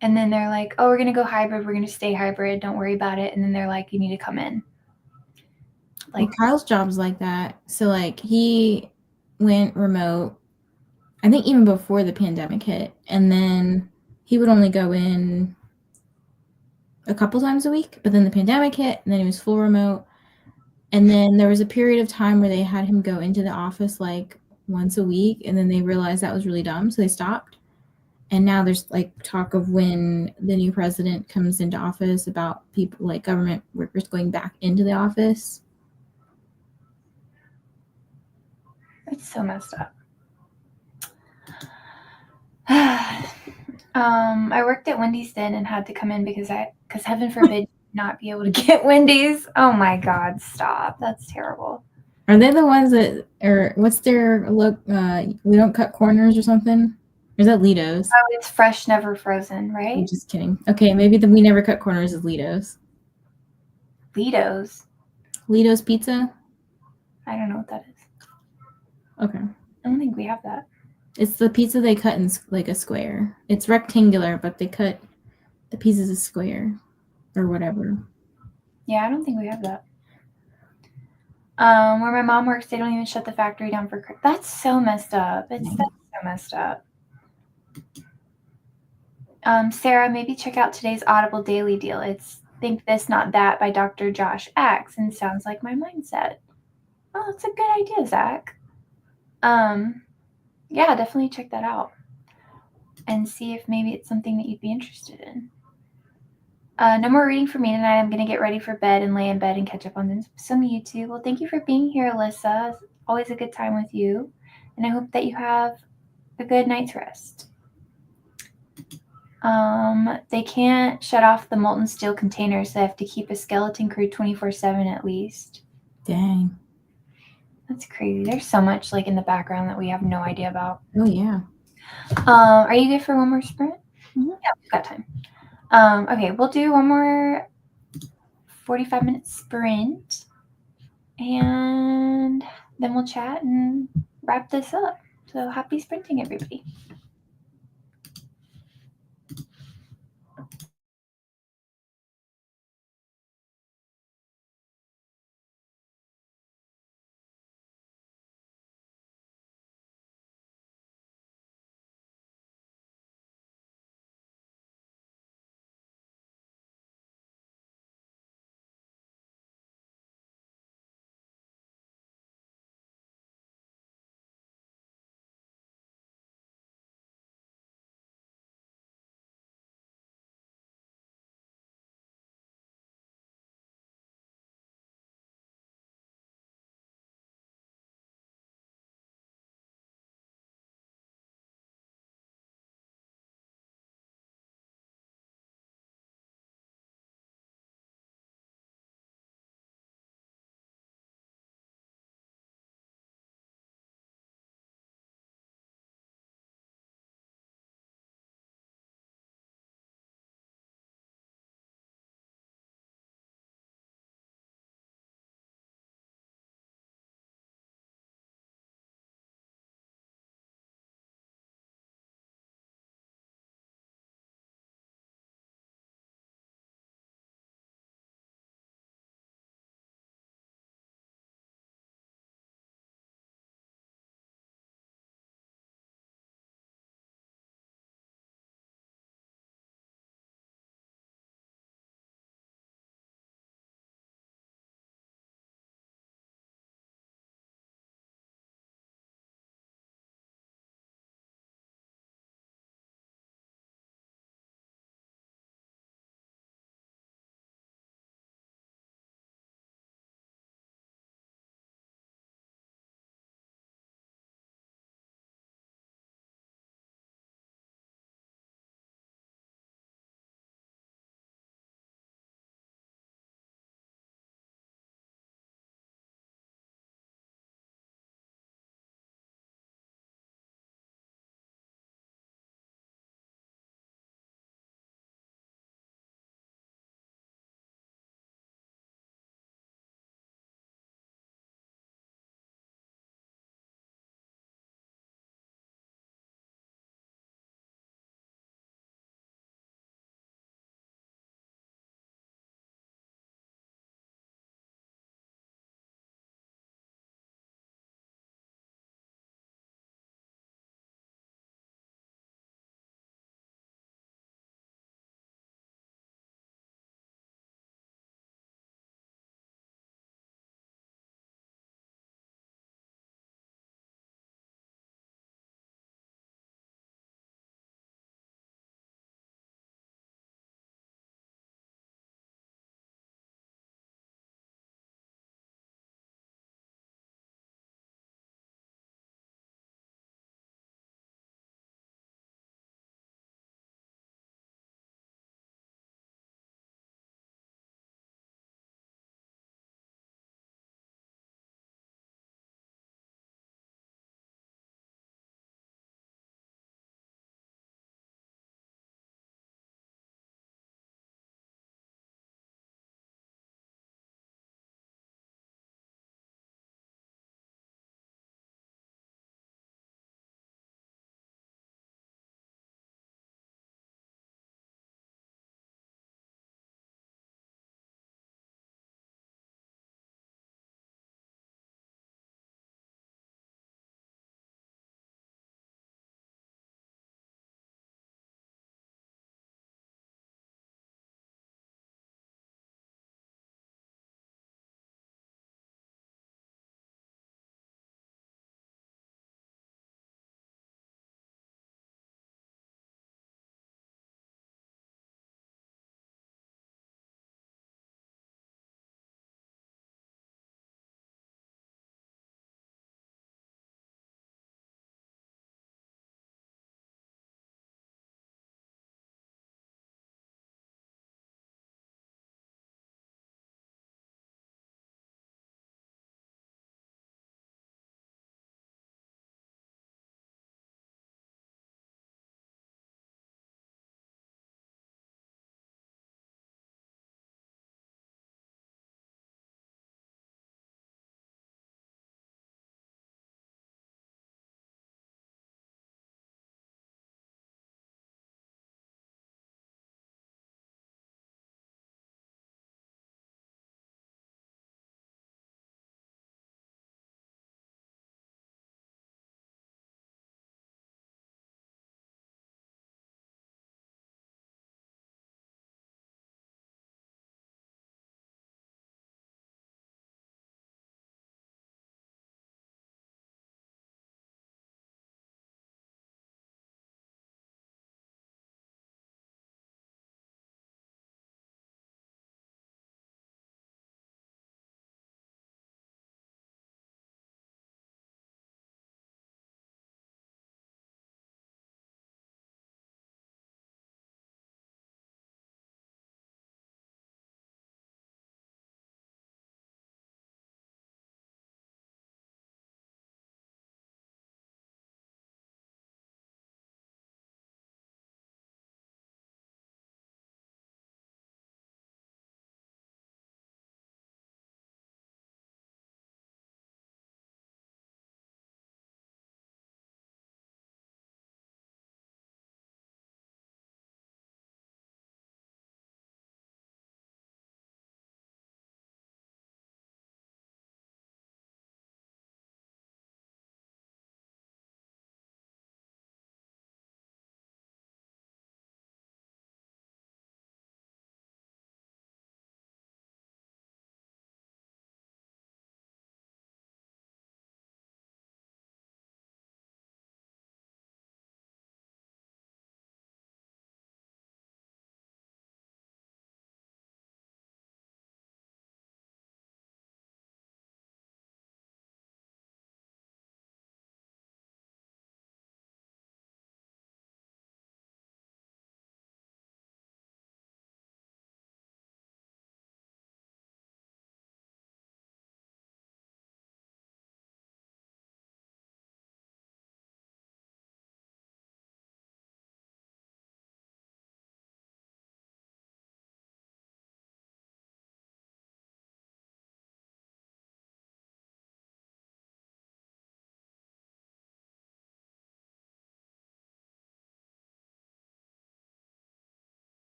And then they're like, oh, we're going to go hybrid. We're going to stay hybrid. Don't worry about it. And then they're like, you need to come in. Like, well, Kyle's job's like that. So like he went remote, I think even before the pandemic hit. And then he would only go in a couple times a week. But then the pandemic hit, and then he was full remote. And then there was a period of time where they had him go into the office like once a week, and then they realized that was really dumb, so they stopped. And now there's like talk of when the new president comes into office about people like government workers going back into the office. It's so messed up. I worked at Wendy's then and had to come in because heaven forbid not be able to get Wendy's. Oh my God, stop. That's terrible. Are they the ones that, or what's their look? We don't cut corners or something? Or is that Lido's? Oh, it's fresh, never frozen, right? I'm just kidding. Okay, maybe the we never cut corners is Lido's. Lido's Pizza? I don't know what that is. Okay. I don't think we have that. It's the pizza they cut in like a square. It's rectangular, but they cut the pieces a square or whatever. Yeah, I don't think we have that. Where my mom works, they don't even shut the factory down for Christmas. That's so messed up. That's so messed up. Sarah, maybe check out today's Audible Daily Deal. It's Think This, Not That by Dr. Josh Axe, and sounds like my mindset. Oh, that's a good idea, Zach. Yeah, definitely check that out and see if maybe it's something that you'd be interested in. No more reading for me tonight. I'm going to get ready for bed and lay in bed and catch up on some YouTube. Well, thank you for being here, Alyssa. It's always a good time with you. And I hope that you have a good night's rest. They can't shut off the molten steel containers. They have to keep a skeleton crew 24/7 at least. Dang. That's crazy. There's so much like in the background that we have no idea about. Oh, yeah. Are you good for one more sprint? Mhm. Yeah, we've got time. Okay, we'll do one more 45-minute sprint, and then we'll chat and wrap this up. So happy sprinting, everybody.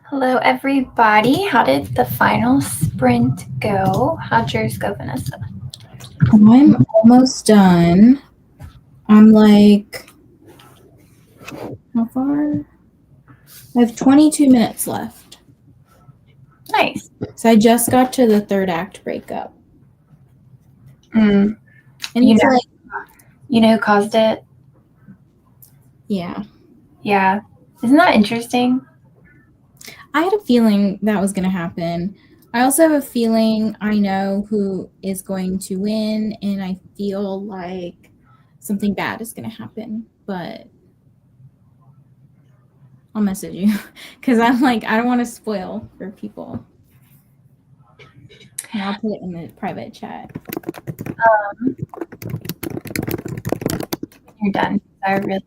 Hello, everybody. How did the final sprint go? How'd yours go, Vanessa? I'm almost done. I'm like, how far? I have 22 minutes left. Nice. So I just got to the third act breakup. Mm. And You it's know- like, You know who caused it? yeah. Yeah. Isn't that interesting? I had a feeling that was going to happen. I also have a feeling I know who is going to win, and I feel like something bad is going to happen, but I'll message you because I'm like, I don't want to spoil for people. And I'll put it in the private chat. You're done. I'm really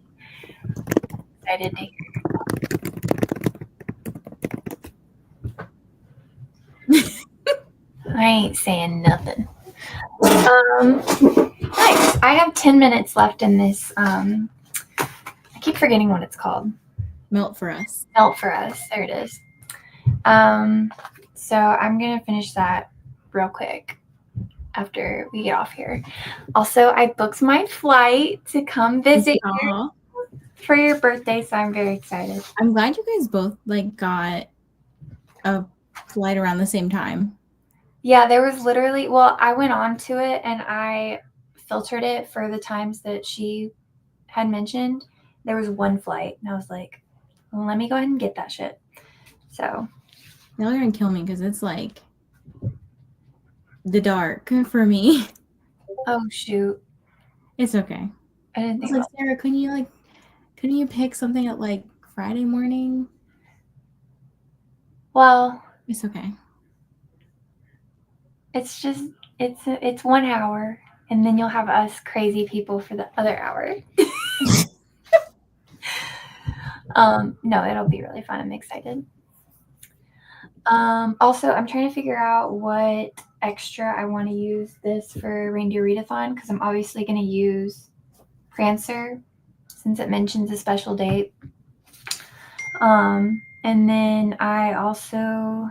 excited to hear. I ain't saying nothing. Nice. I have 10 minutes left in this. I keep forgetting what it's called. Melt for us. Melt for us. There it is. So I'm gonna finish that real quick after we get off here. Also, I booked my flight to come visit you for your birthday, so I'm very excited. I'm glad you guys both like got a flight around the same time. Yeah, there was literally, well, I went on to it and I filtered it for the times that she had mentioned. There was one flight, and I was like, well, let me go ahead and get that shit. So Now they're gonna kill me because it's like the dark for me. oh shoot. It's okay. I didn't I was think like, Sarah, couldn't you pick something at like Friday morning? well, It's okay. it's just it's 1 hour, and then you'll have us crazy people for the other hour. No, it'll be really fun. I'm excited. Also, I'm trying to figure out what extra I want to use this for Reindeer Readathon, because I'm obviously going to use Prancer since it mentions a special date. And then I also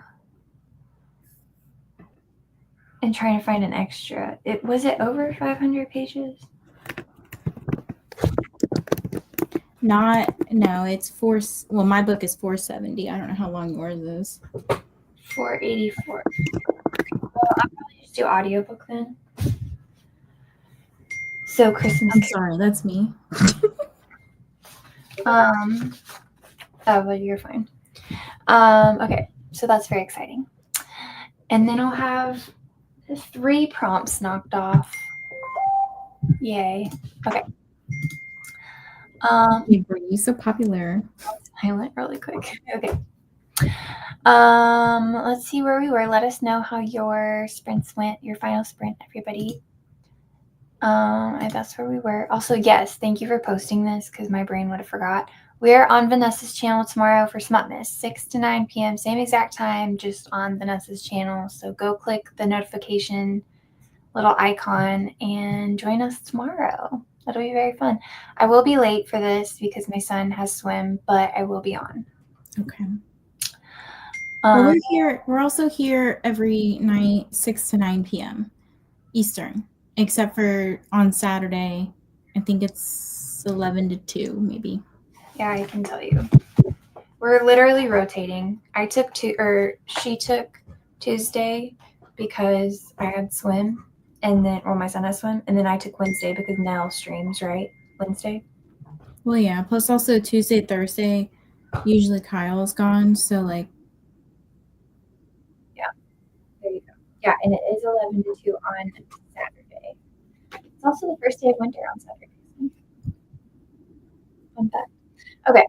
am trying to find an extra. Was it over 500 pages? No, it's well, my book is 470. I don't know how long yours is. 484. Well, I'll probably just do audiobook then. So Christmas. I'm sorry, that's me. Oh, well, you're fine. Okay, so that's very exciting. And then I'll have 3 prompts knocked off. Yay. Okay. You're so popular. I went really quick. Okay. Let's see where we were. Let us know how your sprints went, your final sprint, everybody. That's where we were. Also, yes, thank you for posting this because my brain would have forgot. We're on Vanessa's channel tomorrow for SMUTMAS, 6 to 9 p.m., same exact time, just on Vanessa's channel. So go click the notification little icon and join us tomorrow. That'll be very fun. I will be late for this because my son has swim, but I will be on. Okay. Well, we're also here every night, 6 to 9 p.m. Eastern, except for on Saturday. I think it's 11 to 2, maybe. Yeah, I can tell you. We're literally rotating. She took Tuesday because I had swim, and then, my son has swim, and then I took Wednesday because Nell streams, right? Wednesday. Well, yeah. Plus, also Tuesday, Thursday, usually Kyle's gone, so like. Yeah, there you go. Yeah, and it is 11 to 2 on Saturday. It's also the first day of winter on Saturday. Fun fact. Okay.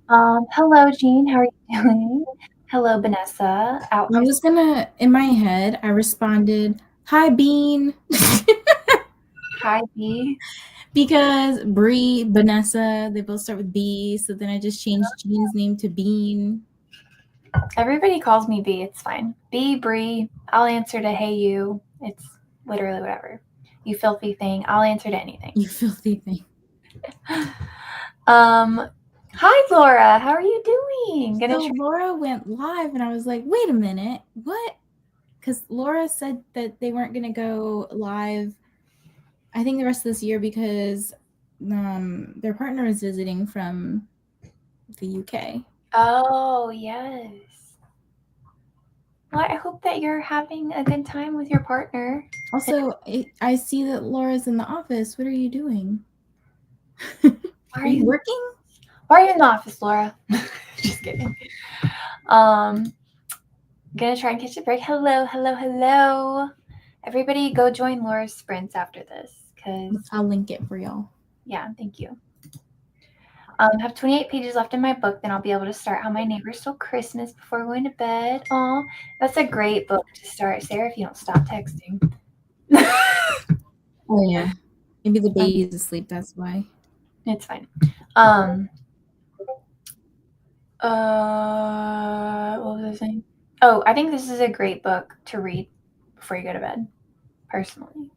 Hello, Jean. How are you doing? Hello, Vanessa. I was gonna, in my head, I responded, "Hi, Bean." Hi, B. Because Bree, Vanessa, they both start with B. So then I just changed Jean's name to Bean. Everybody calls me B. It's fine. B, Bree. I'll answer to hey you. It's literally whatever. You filthy thing. I'll answer to anything. You filthy thing. Hi, Laura. How are you doing? So Laura went live, and I was like, wait a minute, what? Because Laura said that they weren't going to go live, I think, the rest of this year because their partner is visiting from the UK. Oh, yes. Well, I hope that you're having a good time with your partner. Also, I see that Laura's in the office. What are you doing? Are you working? Why are you in the office, Laura? Just kidding. Gonna try and catch a break. Hello. Everybody go join Laura's sprints after this. I'll link it for y'all. Yeah, thank you. Have 28 pages left in my book, then I'll be able to start How My Neighbors Stole Christmas before going to bed. Oh, that's a great book to start, Sarah, if you don't stop texting. Oh, yeah. Maybe the baby's asleep, that's why. It's fine. What was I saying? Oh, I think this is a great book to read before you go to bed, personally.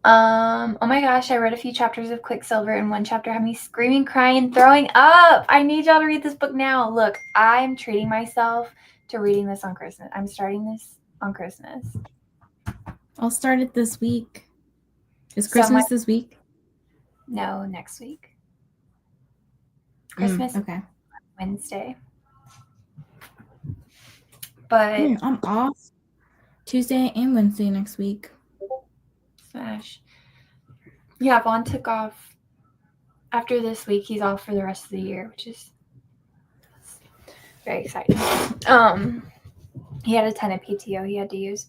Oh my gosh, I read a few chapters of Quicksilver, and one chapter had me screaming, crying, and throwing up. I need y'all to read this book now. Look, I'm treating myself to reading this on Christmas. I'm starting this on Christmas. I'll start it this week. Is Christmas this week? No, next week. Christmas okay. Wednesday. But I'm off Tuesday and Wednesday next week. Smash. Yeah, Vaughn took off after this week. He's off for the rest of the year, which is very exciting. He had a ton of PTO he had to use.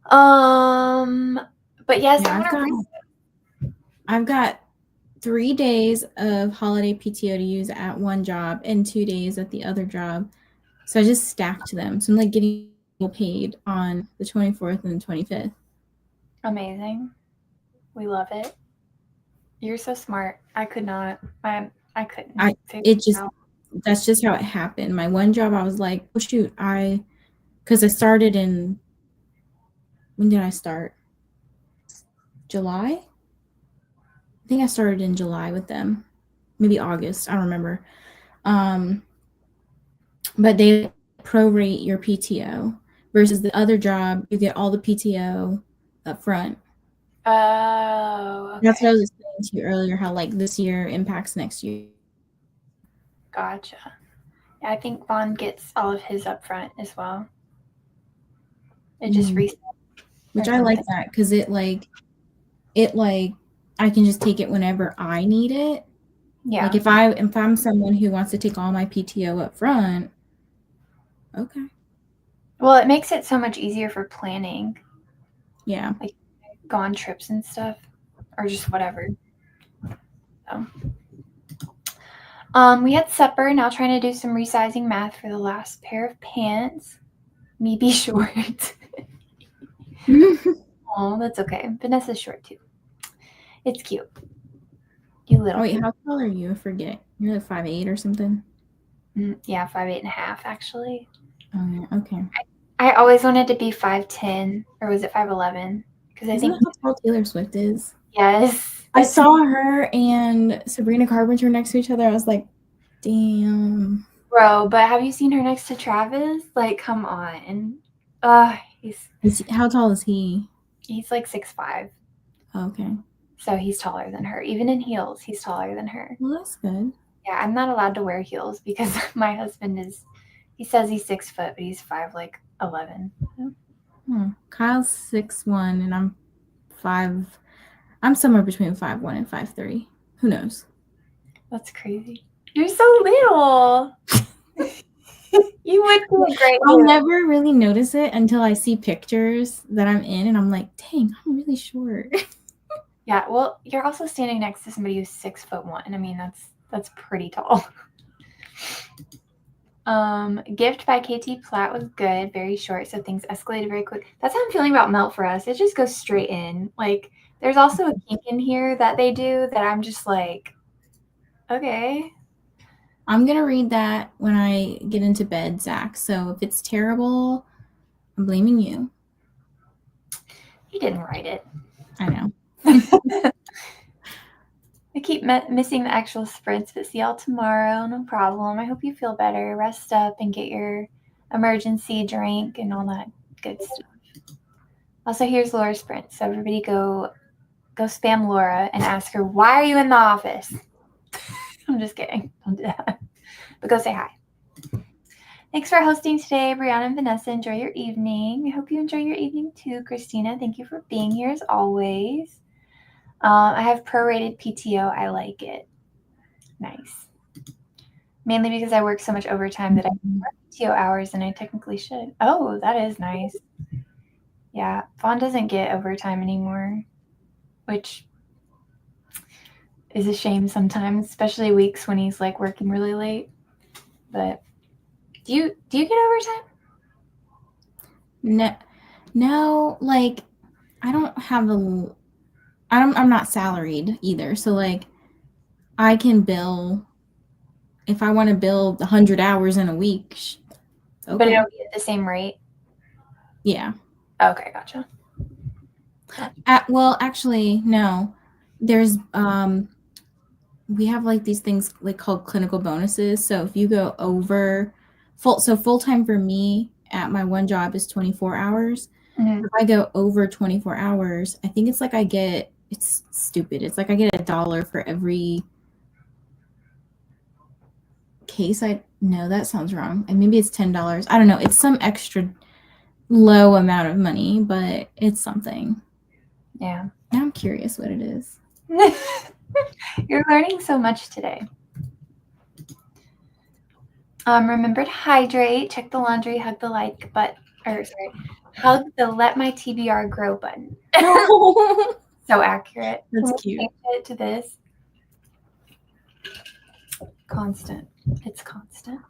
But yes, yeah, I've got 3 days of holiday PTO to use at one job and 2 days at the other job. So I just stacked them. So I'm like getting paid on the 24th and the 25th. Amazing. We love it. You're so smart. I could not. I couldn't. That's just how it happened. My one job, I was like, oh shoot, because I started in, when did I start? July? I think I started in July with them. Maybe August, I don't remember. But they prorate your PTO versus the other job, you get all the PTO up front. Oh, okay. That's what I was explaining to you earlier, how like this year impacts next year. Gotcha. Yeah, I think Vaughn gets all of his up front as well. It just resets. Which I like that because it like I can just take it whenever I need it. Yeah. Like if I'm someone who wants to take all my PTO up front, okay. Well, it makes it so much easier for planning. Yeah. Like go on trips and stuff, or just whatever. So. We had supper. Now trying to do some resizing math for the last pair of pants. Me be short. Oh, that's okay. Vanessa's short too. It's cute. You little. Oh, wait, how tall are you? I forget. You're like 5'8" or something. Yeah, 5'8.5" actually. Oh yeah, okay. I always wanted to be 5'10", or was it 5'11"? Because I think that how tall Taylor Swift is. Yes. I saw her and Sabrina Carpenter next to each other. I was like, damn. Bro, but have you seen her next to Travis? Like, come on. How tall is he? He's like 6'5". Oh, okay. So he's taller than her. Even in heels, he's taller than her. Well, that's good. Yeah, I'm not allowed to wear heels because my husband he says he's 6 foot, but he's 5'11". Kyle's 6'1", and I'm 5. I'm somewhere between 5'1" and 5'3". Who knows? That's crazy. You're so little. You would be a great. I'll never really notice it until I see pictures that I'm in, and I'm like, dang, I'm really short. Yeah, well, you're also standing next to somebody who's 6'1". I mean, that's pretty tall. Gift by KT Platt was good, very short, so things escalated very quick. That's how I'm feeling about Melt for Us. It just goes straight in. Like, there's also a kink in here that they do that I'm just like, okay. I'm going to read that when I get into bed, Zach. So if it's terrible, I'm blaming you. He didn't write it. I know. I keep missing the actual sprints, but see y'all tomorrow. No problem. I hope you feel better. Rest up and get your emergency drink and all that good stuff. Also, here's Laura's sprint. So everybody go spam Laura and ask her, why are you in the office? I'm just kidding. Don't do that. But go say hi. Thanks for hosting today, Brianna and Vanessa. Enjoy your evening. I hope you enjoy your evening too, Christina. Thank you for being here as always. I have prorated PTO. I like it. Nice. Mainly because I work so much overtime that I have more PTO hours than I technically should. Oh, that is nice. Yeah, Vaughn doesn't get overtime anymore, which is a shame sometimes, especially weeks when he's like working really late. But do you get overtime? No, like I don't have I'm not salaried either. So like I can bill if I want to bill 100 hours in a week. Okay. But it'll be at the same rate? Yeah. Okay, gotcha. Well, actually, no. There's we have like these things like called clinical bonuses. So if you go over full time for me at my one job is 24 hours. Mm-hmm. If I go over 24 hours, I think it's like it's stupid. It's like I get $1 for every case. No, that sounds wrong. And maybe it's $10. I don't know. It's some extra low amount of money, but it's something. Yeah. Now I'm curious what it is. You're learning so much today. Remember to hydrate, check the laundry, hug the like hug the let my TBR grow button. So accurate. That's cute. Change it to this. Constant. It's constant.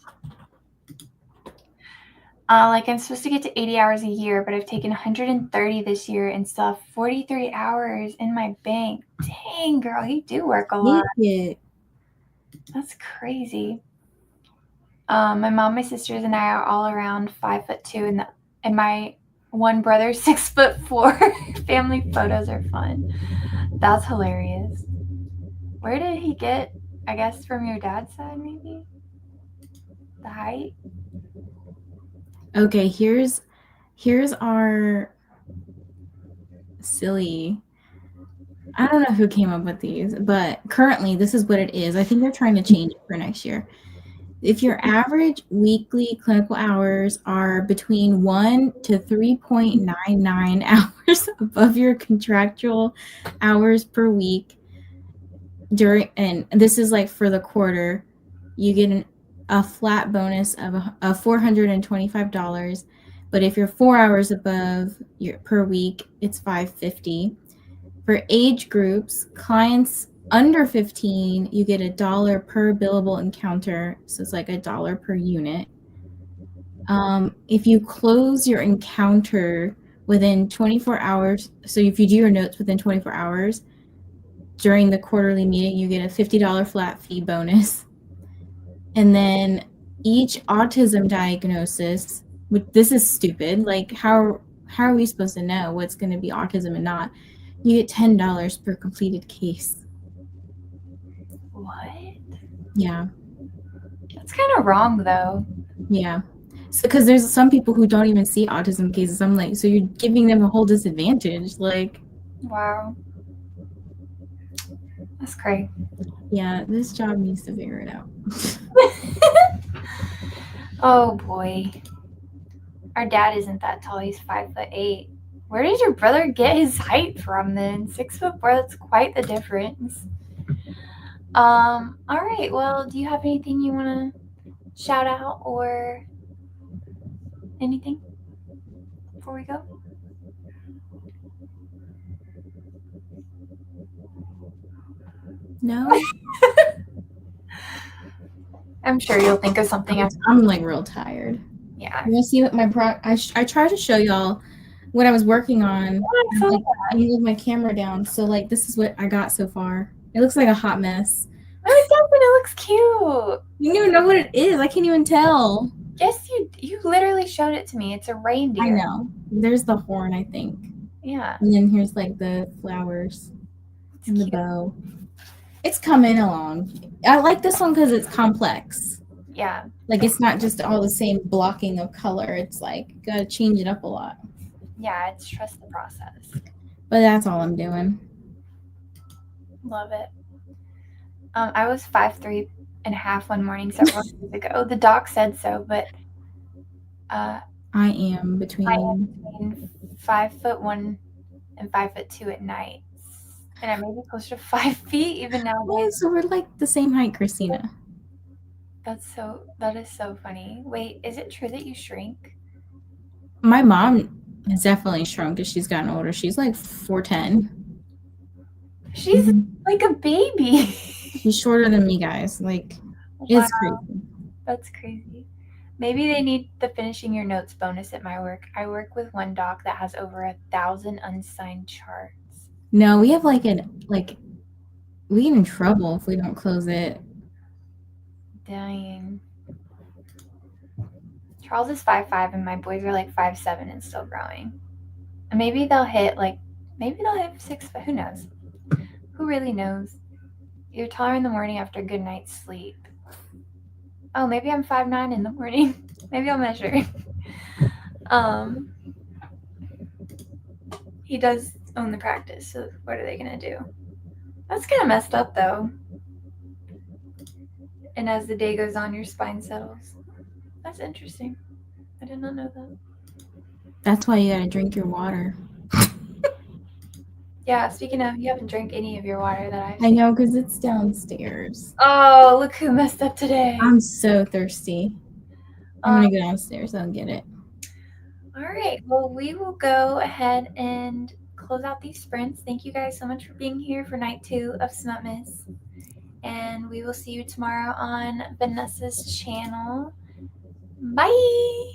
Like I'm supposed to get to 80 hours a year, but I've taken 130 this year and still have 43 hours in my bank. Dang, girl, you do work a lot. Yeah. That's crazy. My mom, my sisters, and I are all around 5'2", and my one brother's 6'4". Family photos are fun. That's hilarious. Where did he get? I guess from your dad's side, maybe. The height. Okay, here's our silly. I don't know who came up with these, but currently this is what it is. I think they're trying to change it for next year. If your average weekly clinical hours are between 1 to 3.99 hours above your contractual hours per week and this is like for the quarter, you get a flat bonus of $425. But if you're 4 hours above per week, it's $550. For age groups, clients under 15, you get $1 per billable encounter. So it's like $1 per unit. If you close your encounter within 24 hours, so if you do your notes within 24 hours, during the quarterly meeting, you get a $50 flat fee bonus. And then each autism diagnosis, this is stupid. Like how are we supposed to know what's going to be autism and not? You get $10 per completed case. What? Yeah. That's kind of wrong, though. Yeah. So, because there's some people who don't even see autism cases. I'm like, so you're giving them a whole disadvantage. Like, wow. That's great. Yeah, this job needs to figure it out. Oh, boy. Our dad isn't that tall. He's 5'8". Where did your brother get his height from then? 6'4", that's quite the difference. All right. Well, do you have anything you want to shout out or anything before we go? No. I'm sure you'll think of something. I'm like real tired. Yeah. You want to see what I tried to show y'all what I was working on. I moved my camera down. So like this is what I got so far. It looks like a hot mess. Oh, it does, and it looks cute. You don't even know what it is. I can't even tell. Yes, you literally showed it to me. It's a reindeer. I know. There's the horn, I think. Yeah. And then here's like the flowers and the bow. It's coming along. I like this one because it's complex. Yeah. Like it's not just all the same blocking of color. It's like gotta change it up a lot. Yeah, it's trust the process. But that's all I'm doing. Love it. I was 5'3.5" one morning several years ago. The doc said so, but I am between 5'1" and 5'2" at night, and I may be closer to 5 feet even Oh, nowadays. so we're like the same height, Christina. That is so funny. Wait, is it true that you shrink? My mom has definitely shrunk as she's gotten older. She's like 4'10". She's like a baby. She's shorter than me, guys. Like, it's crazy. That's crazy. Maybe they need the finishing your notes bonus at my work. I work with one doc that has over 1,000 unsigned charts. No, we have we get in trouble if we don't close it. Dang. Charles is 5'5", and my boys are like 5'7" and still growing. And maybe they'll hit 6 foot. Who knows? Who really knows? You're taller in the morning after a good night's sleep. Oh, maybe I'm 5'9" in the morning. Maybe I'll measure. He does own the practice, so what are they gonna do? That's kind of messed up, though. And as the day goes on, your spine settles. That's interesting. I did not know that. That's why you gotta drink your water. Yeah, speaking of, you haven't drank any of your water that I've I know, because it's downstairs. Oh, look who messed up today. I'm so thirsty. I'm gonna go downstairs and get it. All right. Well, we will go ahead and close out these sprints. Thank you guys so much for being here for night 2 of SMUTMAS. And we will see you tomorrow on Vanessa's channel. Bye.